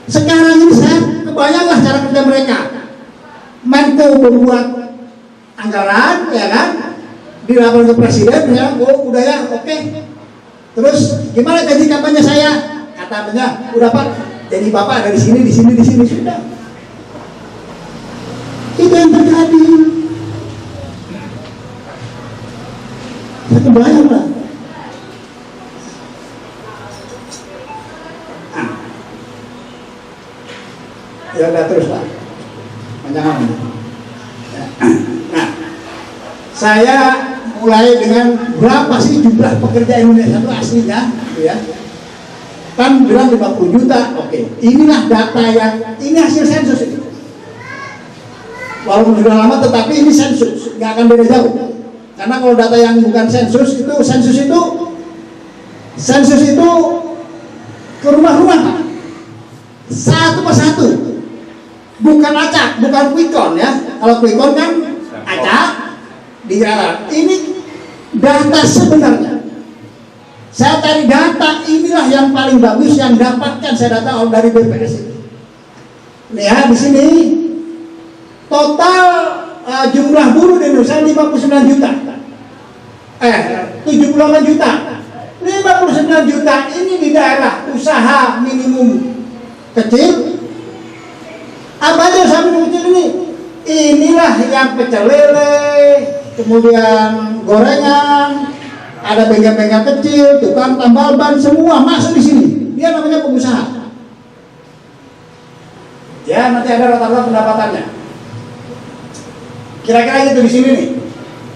Sekarang ini saya kebayanglah cara kerja mereka. Menko membuat anggaran, ya kan? Dilaporkan ke presiden, ya, oh udah ya, oke. Terus gimana gaji kampanye saya? Katanya udah Pak, jadi Bapak ada di sini, sudah. Itu yang terjadi. Saya kebayang lah. Ya udah terus Pak. Jangan. Nah, saya mulai dengan berapa sih jumlah pekerja Indonesia itu aslinya, ya? Kan bilang 50 juta, oke. Inilah data yang, ini hasil sensus ini. Walaupun sudah lama, tetapi ini sensus, nggak akan beda jauh. Karena kalau data yang bukan sensus itu ke rumah-rumah, satu persatu. Bukan acak, bukan quickcon ya. Kalau quickcon kan acak di jalan. Ini data sebenarnya. Saya cari data, inilah yang paling bagus yang dapatkan saya data dari BPS. Lihat di sini total jumlah buruh di Indonesia 59 juta. 78 juta. 59 juta ini di daerah usaha minimum kecil. Apa aja usaha kecil ini? Inilah yang pecel lele, kemudian gorengan, ada bengkel-bengkel kecil, tukang tambal ban, semua masuk di sini. Dia namanya pengusaha. Ya, nanti ada rata-rata pendapatannya. Kira-kira gitu di sini nih.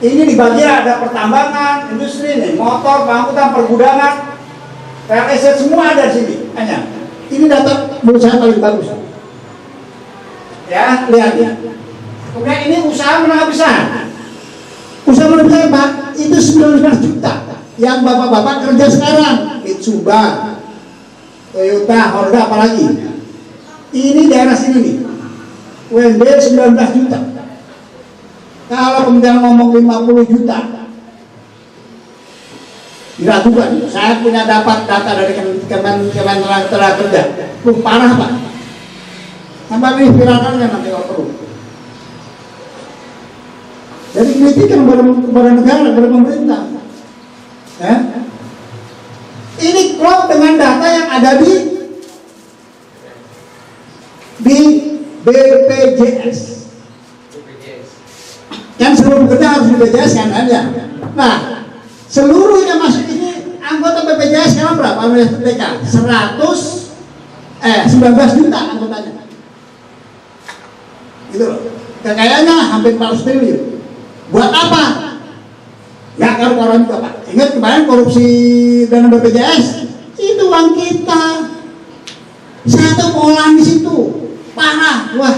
Ini dibagi ada pertambangan, industri nih, motor, pengangkutan, pergudangan, PLS semua ada di sini. Hanya ini data menurut saya paling bagus. Ya, lihat ya. Kemudian ini usaha menengah besar. Usaha menengah besar Pak, itu 19 juta. Yang bapak-bapak kerja sekarang, Mitsubishi, Toyota, Honda, apalagi. Ini daerah sini nih. UMB 19 juta. Kalau kemudian ngomong 50 juta, diragukan. Saya punya dapat data dari Kementerian Tenaga Kerja. Parah Pak. Sampai ini viralkannya nanti kalau perlu. Jadi kritikan kepada negara, kepada pemerintah. Ya. Ini klop dengan data yang ada di BPJS. Kan seluruh pekerja harus di BPJS kan ya. Nah, seluruh yang masuk ini anggota BPJS sekarang berapa? MTK 19 juta anggotanya. Gitu loh. Kekayaannya hampir 400 triliun. Buat apa? Ya karuan juga Pak. Ingat kemarin korupsi dana BPJS itu uang kita. Satu pengolahan di situ Wah,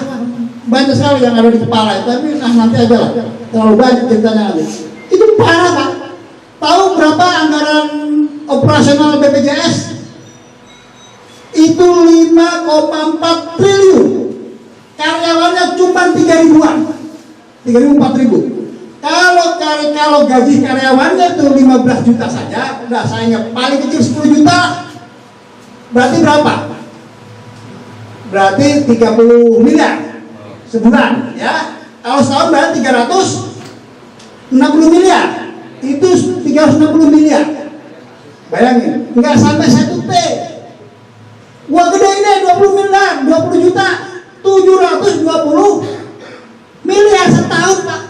banyak sekali yang ada di kepala. Tapi nanti aja lah. Terlalu banyak ceritanya nanti. Itu parah Pak. Tahu berapa anggaran operasional BPJS? Itu 5,4 triliun. Karyawannya cuma 3.000-an. 3.000, 4.000. Kalau gaji karyawannya itu 15 juta saja, udah sayangnya paling kecil 10 juta. Berarti berapa? Berarti 30 miliar sebulan, ya. Kalau setahun berarti 360 miliar. Itu 360 miliar. Bayangin, nggak sampai 1 T. Gua gede ini 20 miliar, 20 juta, 720 miliar setahun Pak.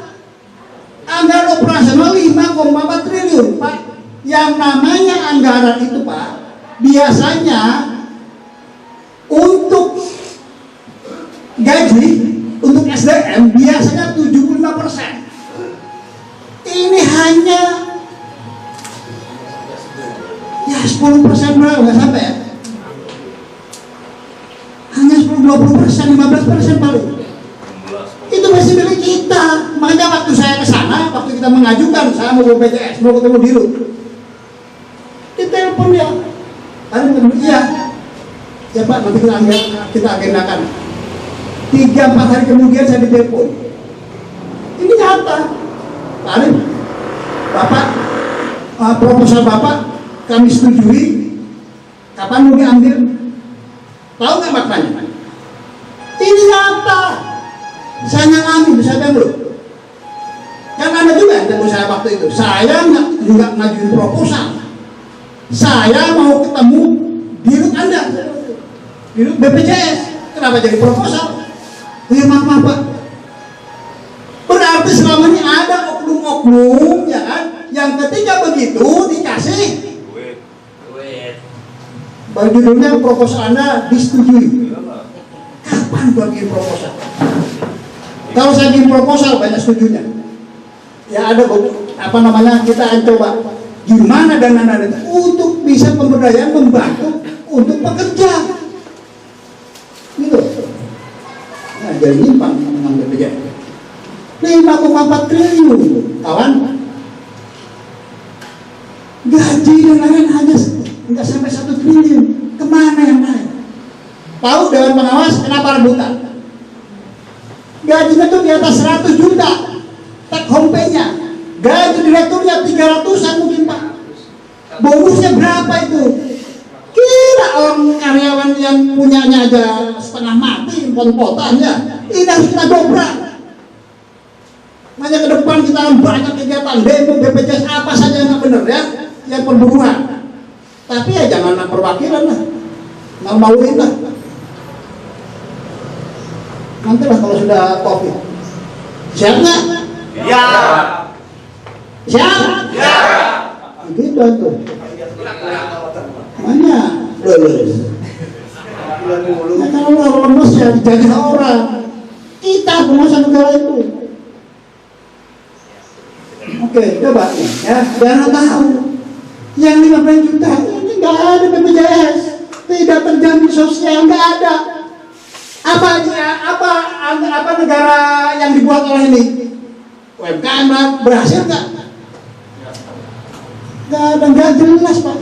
Anggaran operasional 5,4 triliun Pak. Yang namanya anggaran itu Pak, biasanya untuk gaji, untuk SDM biasanya 75%. Ini hanya ya 10% berapa, nggak sampai ya? Hanya 10-20%, 15% paling. Itu masih milik kita. Makanya waktu saya ke sana, waktu kita mengajukan, saya mau BPJS, mau ketemu Dirut, ditelepon dia. Tadi ketemu dia. Ya Pak, nanti kita agendakan. 3-4 hari kemudian saya ditelepon. Ini nyata. Pak Arif, Bapak, proposal Bapak kami setujui. Kapan mau diambil? Tahu nggak maknanya? Ini nyata. Saya ngalami, saya bilang loh. Kan ada juga yang ketemu saya waktu itu. Saya juga ngajuin proposal. Saya mau ketemu Dirut Anda, Dirut BPJS. Kenapa jadi proposal? Ya maaf Pak. Berarti selama ini ada oknum-oknum ya kan, yang ketika begitu dikasih judulnya proposal Anda disetujui. Kapan bagi proposal? Kalau saya bikin proposal banyak setujunya. Ya ada apa namanya, kita coba gimana dana itu untuk bisa pemberdayaan, membantu untuk pekerja. Gitu. Nah, jadi nyimpang dengan BPJS. 5,4 triliun, kawan. Gaji dan lain-lain hanya nggak sampai 1 triliun. Kemana yang lain? Tahu Dewan Pengawas kenapa rebutan? Gajinya tuh di atas 100 juta. Take home pay-nya. Gaji direkturnya 300-an mungkin Pak. Bonusnya berapa itu? Kira orang karyawan yang punyanya aja setengah mati, pot-potannya. Ini harus kita dobrak. Makanya ke depan kita akan banyak kegiatan demo BPJS apa saja yang nggak benar ya, yang perburuan. Tapi ya jangan perwakilan lah, nggak mauin lah. Nanti lah kalau sudah COVID. Siap nggak? Ya. Siap? Ya. Gitu tuh. Mana? Lulus. Nah, kalau lemes ya jadi orang. Kita penguasa negara itu. Oke, coba ya, jangan tahu. Yang 15 juta ini nggak ada BPJS, tidak terjamin sosial, nggak ada. Apa negara yang dibuat oleh ini? UMKM berhasil nggak? Nggak ada, nggak jelas Pak.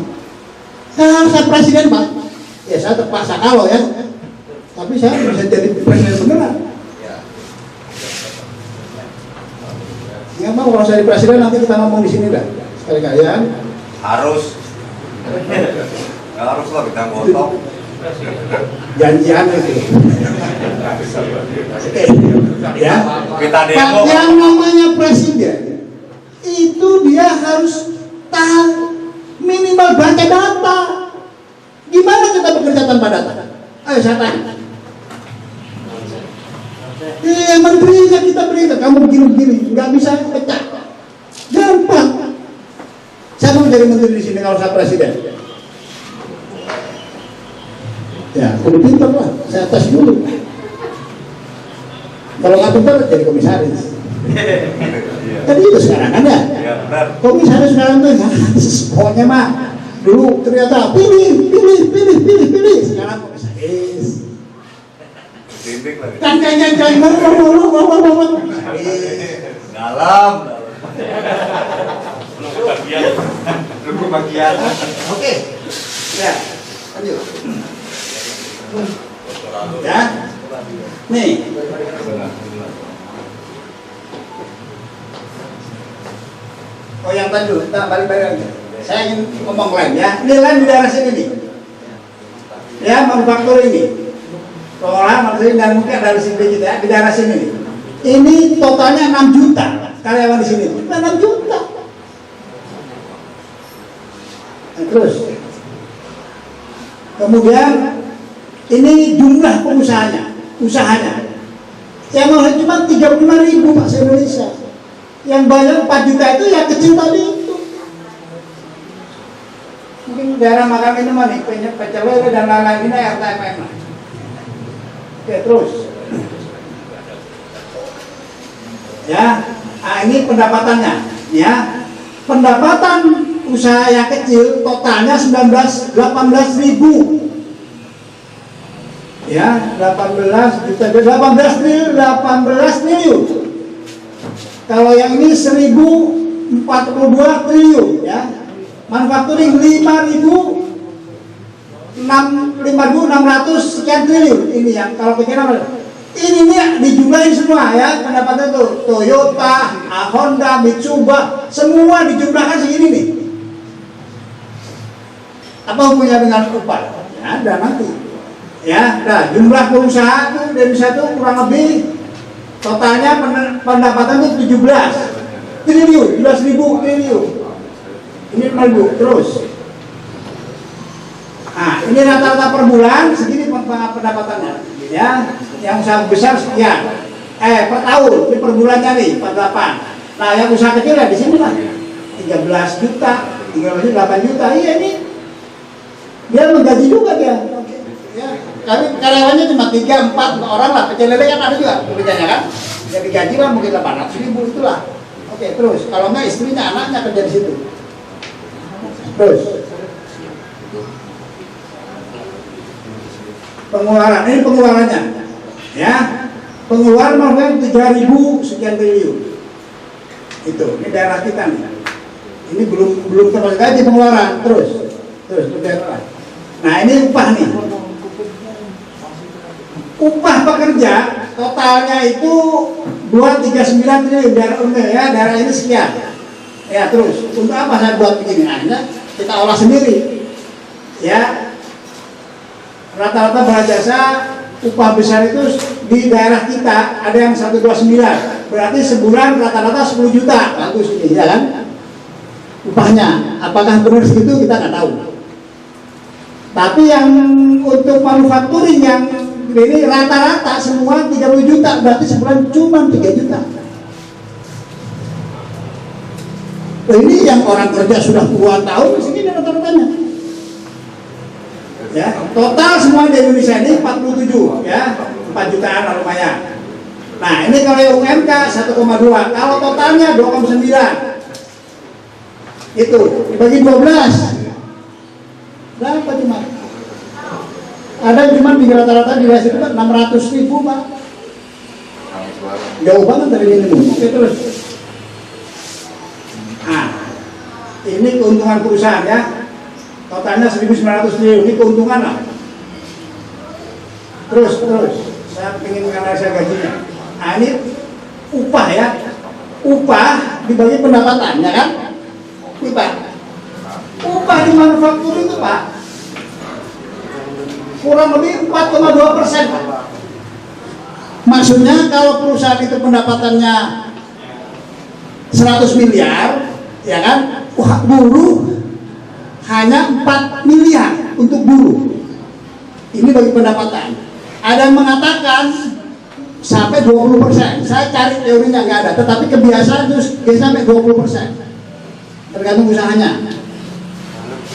Kalau saya presiden Pak, ya saya terpaksa kalau ya, tapi saya bisa jadi presiden beneran. Nggak mau kalau saya presiden nanti kita ngomong di sini dah sekali-kali ya. Harus. Nggak harus lah kita ngotong. Janjian itu. Oke, ya. Kita demo. Yang namanya presiden itu dia harus tahu minimal baca data. Gimana kita bekerja tanpa data? Ayo saya tanya. Menterinya kita berikan, kamu begini-begini, nggak bisa pecah. Gampang. Saya mau jadi menteri di sini kalau saya presiden. Ya, kudu pintar lah, saya tes dulu. Kalau nggak pintar jadi komisaris. Kan itu sekarang kan ya? Ya benar. Komisaris sekarang tuh pokoknya mah dulu ternyata pilih. Sekarang komisaris. Spesifik lagi. Jangan ngomong. Dalam. Belum kebagian. Belum kebagian. Oke. Ya, lanjut. Ya. Nih. Oh yang tadi dulu, kita balik-balik lagi. Saya ingin ngomong lain ya. Ini lain di daerah sini nih. Ya, manufaktur ini. Pengelolaan manufaktur dan mungkin dari sini kita ya, di daerah sini nih. Ini totalnya 6 juta karyawan di sini. 6 juta. Nah, terus. Kemudian ini jumlah pengusahanya, usahanya. Yang mau cuma 35.000 Pak se-Indonesia. Yang bayar 4 juta itu ya kecil tadi itu. Mungkin daerah makan minuman nih, pecel lele dan lain-lain ini RTMM lah. Oke, terus. Ya, ini pendapatannya. Ya, pendapatan usaha yang kecil totalnya 18.000. Ya, 18 triliun. Kalau yang ini 1.042 triliun ya. Manufacturing 5.600 sekian triliun ini yang kalau pikiran ini nih dijumlahin semua ya pendapatan itu Toyota, Honda, Mitsubishi semua dijumlahkan segini nih. Apa hubungannya dengan upah? Ya, ada nanti. Ya, nah jumlah perusahaan itu dari satu kurang lebih totalnya pendapatan itu 17 triliun, 17.000 triliun. Ini 5.000 terus. Nah, ini rata-rata per bulan segini pendapatannya. Ya, yang usaha besar sekian. Per tahun, ini per bulannya nih 48. Nah, yang usaha kecil ya di sini lah. 13 juta, 8 juta. Iya ini. Dia menggaji juga dia. Ya, karyawannya cuma 3-4 orang lah. Pecel lele kan ada juga pekerjanya kan. Jadi gaji lah mungkin 800.000 itulah. Oke, terus kalau enggak istrinya, anaknya kerja di situ. Terus pengeluaran, ini pengeluarannya. Ya. Pengeluaran mungkin 3.000 sekian triliun. Itu, ini daerah kita nih. Ini belum termasuk gaji pengeluaran. Terus daerah. Nah, ini upah nih. Upah pekerja totalnya itu 239 triliun daerah ini sekian. Ya terus untuk apa saya buat begini? Akhirnya kita olah sendiri. Ya rata-rata barang jasa upah besar itu di daerah kita ada yang 129. Berarti sebulan rata-rata 10 juta. Bagus ini ya kan? Upahnya apakah benar segitu kita nggak tahu. Tapi yang untuk manufacturing yang ini rata-rata semua 30 juta, berarti sebulan cuma 3 juta. Nah, ini yang orang kerja sudah puluhan tahun, segini rata-ratanya. Ya, total semua di Indonesia ini 47, ya, 4 jutaan lah lumayan. Nah, ini kalau UMK 1,2, kalau totalnya 2,9. Itu dibagi 12. Berapa cuma? Ada cuma di rata-rata di situ kan 600.000 Pak. Jauh banget dari minimum. Oke terus. Nah, ini keuntungan perusahaan ya. Totalnya 1.900 triliun. Ini keuntungan lah. Terus. Saya ingin menganalisa gajinya. Nah ini upah ya. Upah dibagi pendapatan ya kan? Upah di manufaktur itu Pak kurang lebih 4,2%. Maksudnya kalau perusahaan itu pendapatannya 100 miliar, ya kan? Buruh hanya 4 miliar untuk buruh. Ini bagi pendapatan. Ada yang mengatakan sampai 20%. Saya cari teorinya nggak ada, tetapi kebiasaan terus dia sampai 20%. Tergantung usahanya.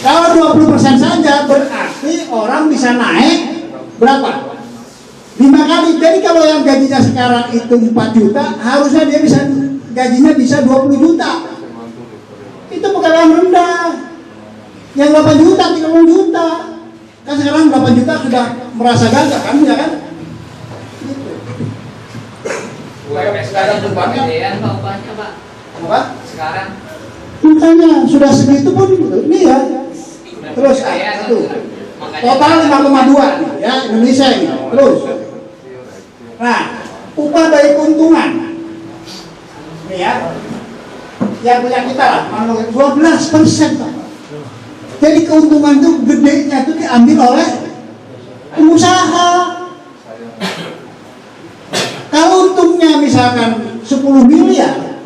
Kalau 20% saja berarti orang bisa naik berapa? 5 kali. Jadi kalau yang gajinya sekarang itu 4 juta, harusnya dia bisa gajinya bisa 20 juta. Itu bukan yang rendah. Yang 8 juta, 30 juta. Kan sekarang 8 juta sudah merasa gagah kan, ya kan? Nggak ada bebannya. Gedean Pak upahnya Pak. Apa? Sekarang Makanya sudah segitu pun ini ya. Terus gedean, satu. makanya Total 5,2 nih ya Indonesia ini. Terus. Nah, upah baik keuntungan. Ini ya. Yang punya kita lah, 12%, Pak. Jadi keuntungan itu gedenya itu diambil oleh pengusaha. Kalau untungnya misalkan 10 miliar,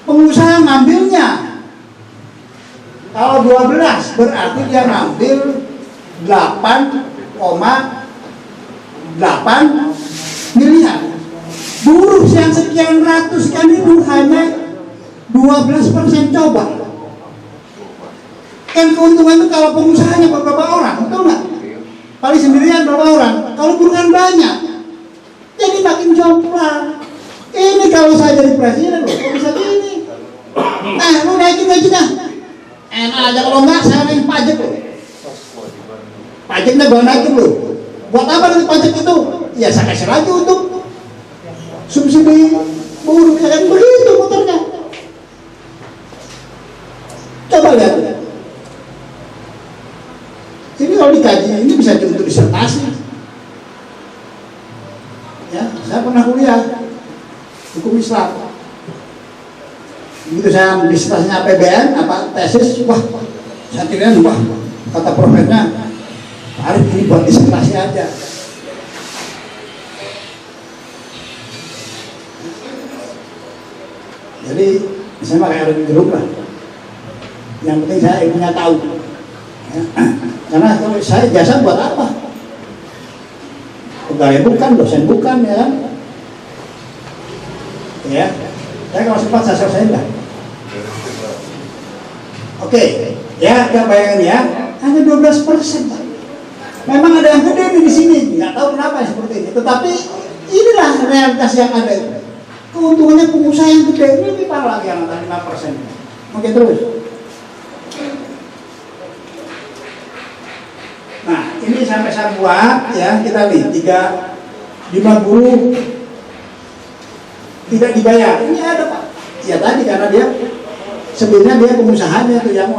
pengusaha ngambilnya. Kalau 12 berarti dia ngambil 8,8 miliar. Buruh yang sekian ratus sekian ribu hanya 12% coba. Kan keuntungan itu kalau pengusahanya beberapa orang, betul nggak? Paling sendirian berapa orang? Kalau buruh kan banyak, jadi makin jomplang. Ini kalau saya jadi presiden, loh, kok bisa gini? Lu naikin gajinya. Enak aja kalau enggak, saya naikin pajak loh. Pajaknya gua naikin loh. Buat apa nanti pajak itu? Ya saya kasih lagi untuk subsidi buruh, ya kan begitu muternya. Coba lihat. Jadi kalau dikaji ini bisa untuk disertasi. Ya, saya pernah kuliah hukum Islam. Begitu saya disertasinya APBN, tesis, wah, saya kira wah, kata profesornya, Pak Arif ini buat disertasi aja. Jadi saya pakai ada di grup lah. Yang penting saya ilmunya tahu. Ya. Karena kalau saya jasa buat apa? Pegawai bukan, dosen bukan, ya kan? Ya, saya kalau sempat saya selesaiin lah. Oke, ya, kita bayangin ya, hanya 12%, Pak. Memang ada yang gede di sini, nggak tahu kenapa seperti ini. Tetapi inilah realitas yang ada. Keuntungannya pengusaha yang gede ini lebih parah lagi yang antara 5%. Oke, terus. Nah, ini sampai saya buat ya, kita lihat 5 buruh tidak dibayar. Ini ada Pak. Ya tadi karena dia sebenarnya dia pengusahanya tuh yang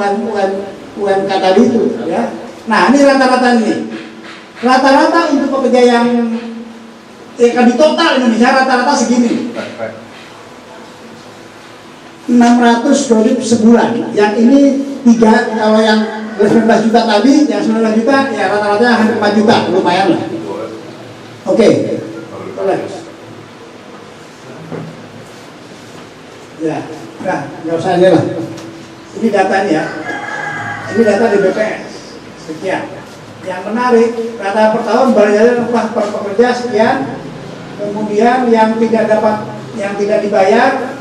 UMK tadi itu ya. Nah, ini rata-rata ini. Rata-rata untuk pekerja yang di total Indonesia rata-rata segini. 600 sebulan. Yang ini 3, kalau yang 19 juta tadi, yang 19 juta ya rata-rata hampir 4 juta, lumayan lah. Oke. Boleh. Ya, nah, nggak usah ini lah. Ini datanya ya. Ini data di BPS. Sekian. Yang menarik, rata per tahun bayarnya upah per pekerja sekian. Kemudian yang tidak dibayar,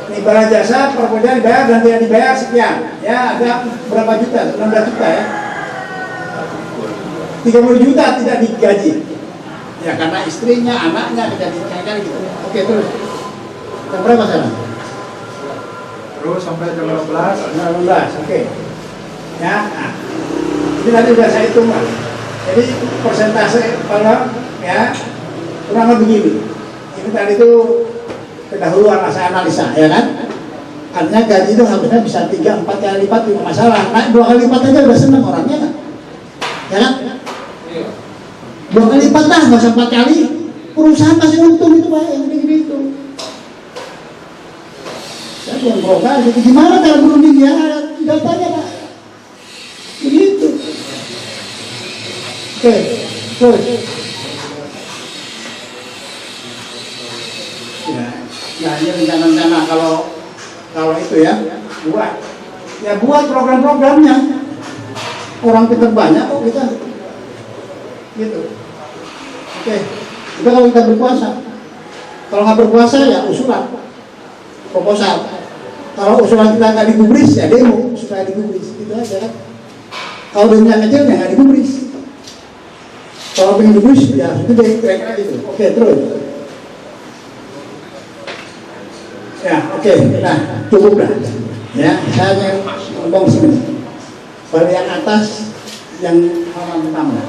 ini barang jasa per pekerja dibayar dan tidak dibayar sekian. Ya, ada berapa juta? 16 juta ya. 30 juta tidak digaji. Ya, karena istrinya, anaknya tidak digaji gitu. Oke, terus. Yang berapa sekarang? Terus sampai jam 12. Oke. Ya, nah. Ini nanti sudah saya hitung Pak. Jadi persentase kalau ya kurang lebih begini. Ini tadi itu pendahuluan saya analisa, ya kan? Artinya gaji itu harusnya bisa 3-4 kali lipat tidak masalah. Naik 2 kali lipat aja udah seneng orangnya kan? Ya kan? 2 kali lipat lah, nggak usah 4 kali. Perusahaan masih untung itu Pak, yang gede-gede itu. Saya bilang broker, jadi gimana cara berunding ya? Datanya Pak. Begitu. Oke, terus. Ya, ini rencana-rencana kalau itu ya, buat program-programnya. Orang pintar banyak kok kita. Gitu. Oke. Itu kalau kita berpuasa. Kalau nggak berpuasa ya usulan, proposal. Kalau usulan kita nggak digubris ya demo supaya digubris, gitu aja kan. Kalau demo kecil ya nggak digubris. Kalau pengen digubris ya itu deh kira-kira gitu. Oke, terus. Ya, oke. Nah, cukup lah. Ya, saya ngomong sini. Bagian atas yang halaman pertama.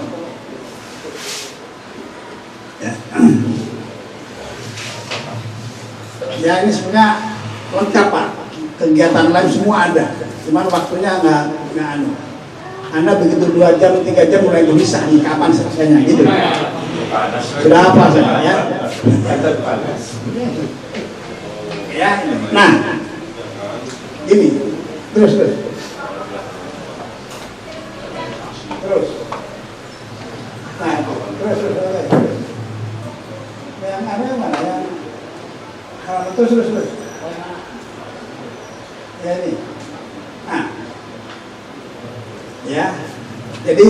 Ya. Ya ini sebenarnya lengkap Pak, kegiatan lain semua ada, cuman waktunya nggak anu. Anda begitu 2 jam, 3 jam mulai gelisah nih, kapan selesainya gitu. Sudah apa saya ya? Ya, nah, gini, terus. Nah, terus. Yang ada yang mana? Yang terus. Ya ini. Nah, ya, jadi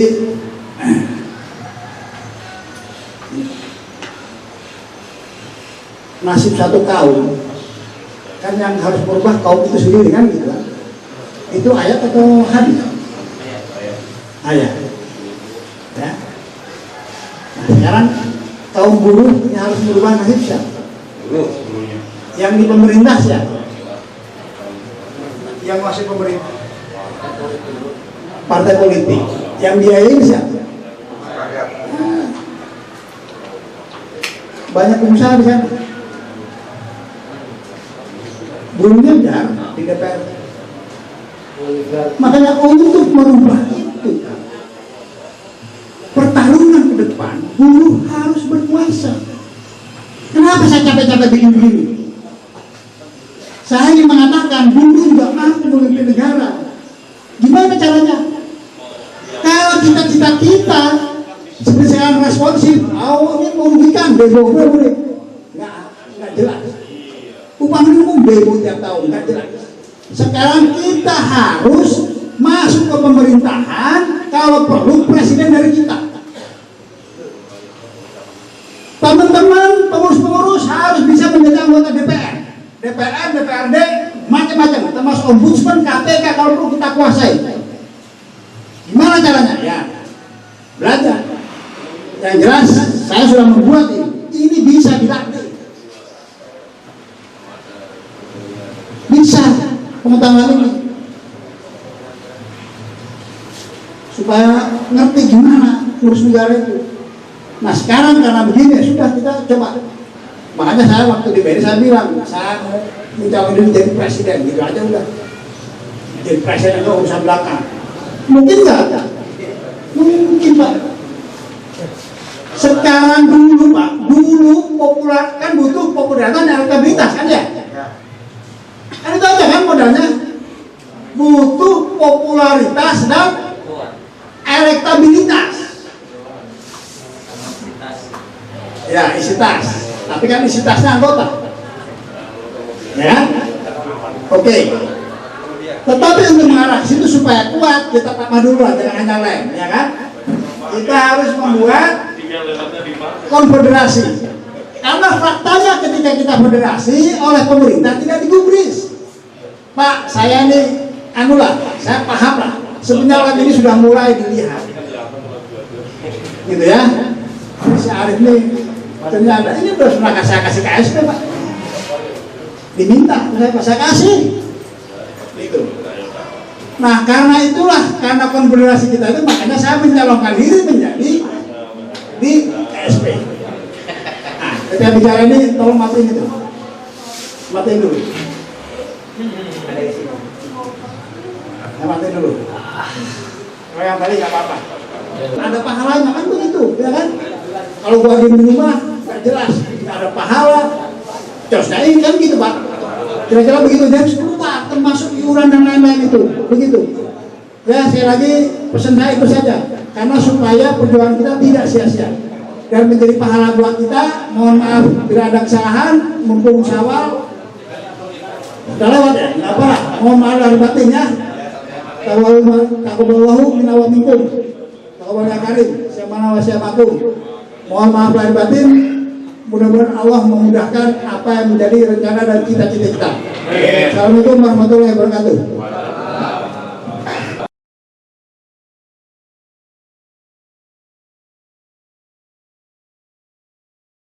nasib satu kaum kan yang harus berubah kaum itu sendiri kan gitu kan? Itu ayat atau hadis? Ayat. Ya. Nah, sekarang kaum buruh yang harus merubah nasib siapa? Yang di pemerintah siapa? Yang masih pemerintah? Partai politik. Yang biayain siapa? Nah, banyak pengusaha di sana. Buruhnya jarang di DPR. Makanya untuk merubah itu, pertarungan ke depan, buruh harus berkuasa. Kenapa saya capek-capek begini-begini? Saya ingin mengatakan buruh juga mampu memimpin negara. Gimana caranya? Kalau cita-cita kita seperti saya responsif, awalnya merugikan, boleh, nggak jelas. Upah minimum demo tiap tahun, nggak jelas. Sekarang kita harus masuk ke pemerintahan, kalau perlu presiden dari kita. Teman-teman pengurus-pengurus harus bisa menjadi anggota DPR, DPRD, macam-macam, termasuk ombudsman, KPK kalau perlu kita kuasai. Gimana caranya? Ya, belajar. Yang jelas, saya sudah membuat ini bisa dilatih. Bisa pengetahuan ini supaya ngerti gimana urus negara itu. Nah sekarang karena begini sudah kita coba. Makanya saya waktu di BRI saya bilang saya mau mencoba diri jadi presiden gitu aja udah. Jadi presiden itu urusan belakang. Mungkin nggak? Mungkin Pak. Sekarang dulu Pak, populer kan butuh popularitas dan elektabilitas kan ya? Kan itu aja kan modalnya, butuh popularitas dan elektabilitas. Ya isi tas, tapi kan isi tasnya anggota, ya. Oke. Tetapi untuk mengarah ke situ supaya kuat kita tambah dulu lah, jangan hanya lem, ya kan? Kita harus membuat konfederasi. Karena faktanya ketika kita federasi oleh pemerintah tidak digubris. Pak, saya ini saya paham lah. Sebenarnya ini sudah mulai dilihat, gitu ya. Si Arif ini ternyata ini sudah saya kasih KSP Pak. Diminta, saya kasih. Gitu. Nah, karena itulah, karena konfederasi kita itu makanya saya mencalonkan diri menjadi di KSP. Nah, ketika bicara ini tolong matiin itu. Matiin dulu. Matiin dulu. Kalau yang tadi nggak apa-apa. Ada pahalanya kan begitu, ya kan? Kalau gua di rumah nggak jelas, nggak ada pahala. Cosnya kan gitu Pak. Kira-kira begitu dan keluar termasuk iuran dan lain-lain itu, begitu. Ya sekali lagi pesan saya itu saja, karena supaya perjuangan kita tidak sia-sia dan menjadi pahala buat kita. Mohon maaf bila ada kesalahan, mumpung Syawal udah lewat ya, nggak apa. Mohon maaf dari batin ya. Taqabbalallahu minna wa minkum. Taqabbal karim. Siapa siapakum. Mohon maaf lahir batin. Mudah-mudahan Allah memudahkan apa yang menjadi rencana dan cita-cita kita. Assalamualaikum warahmatullahi wabarakatuh.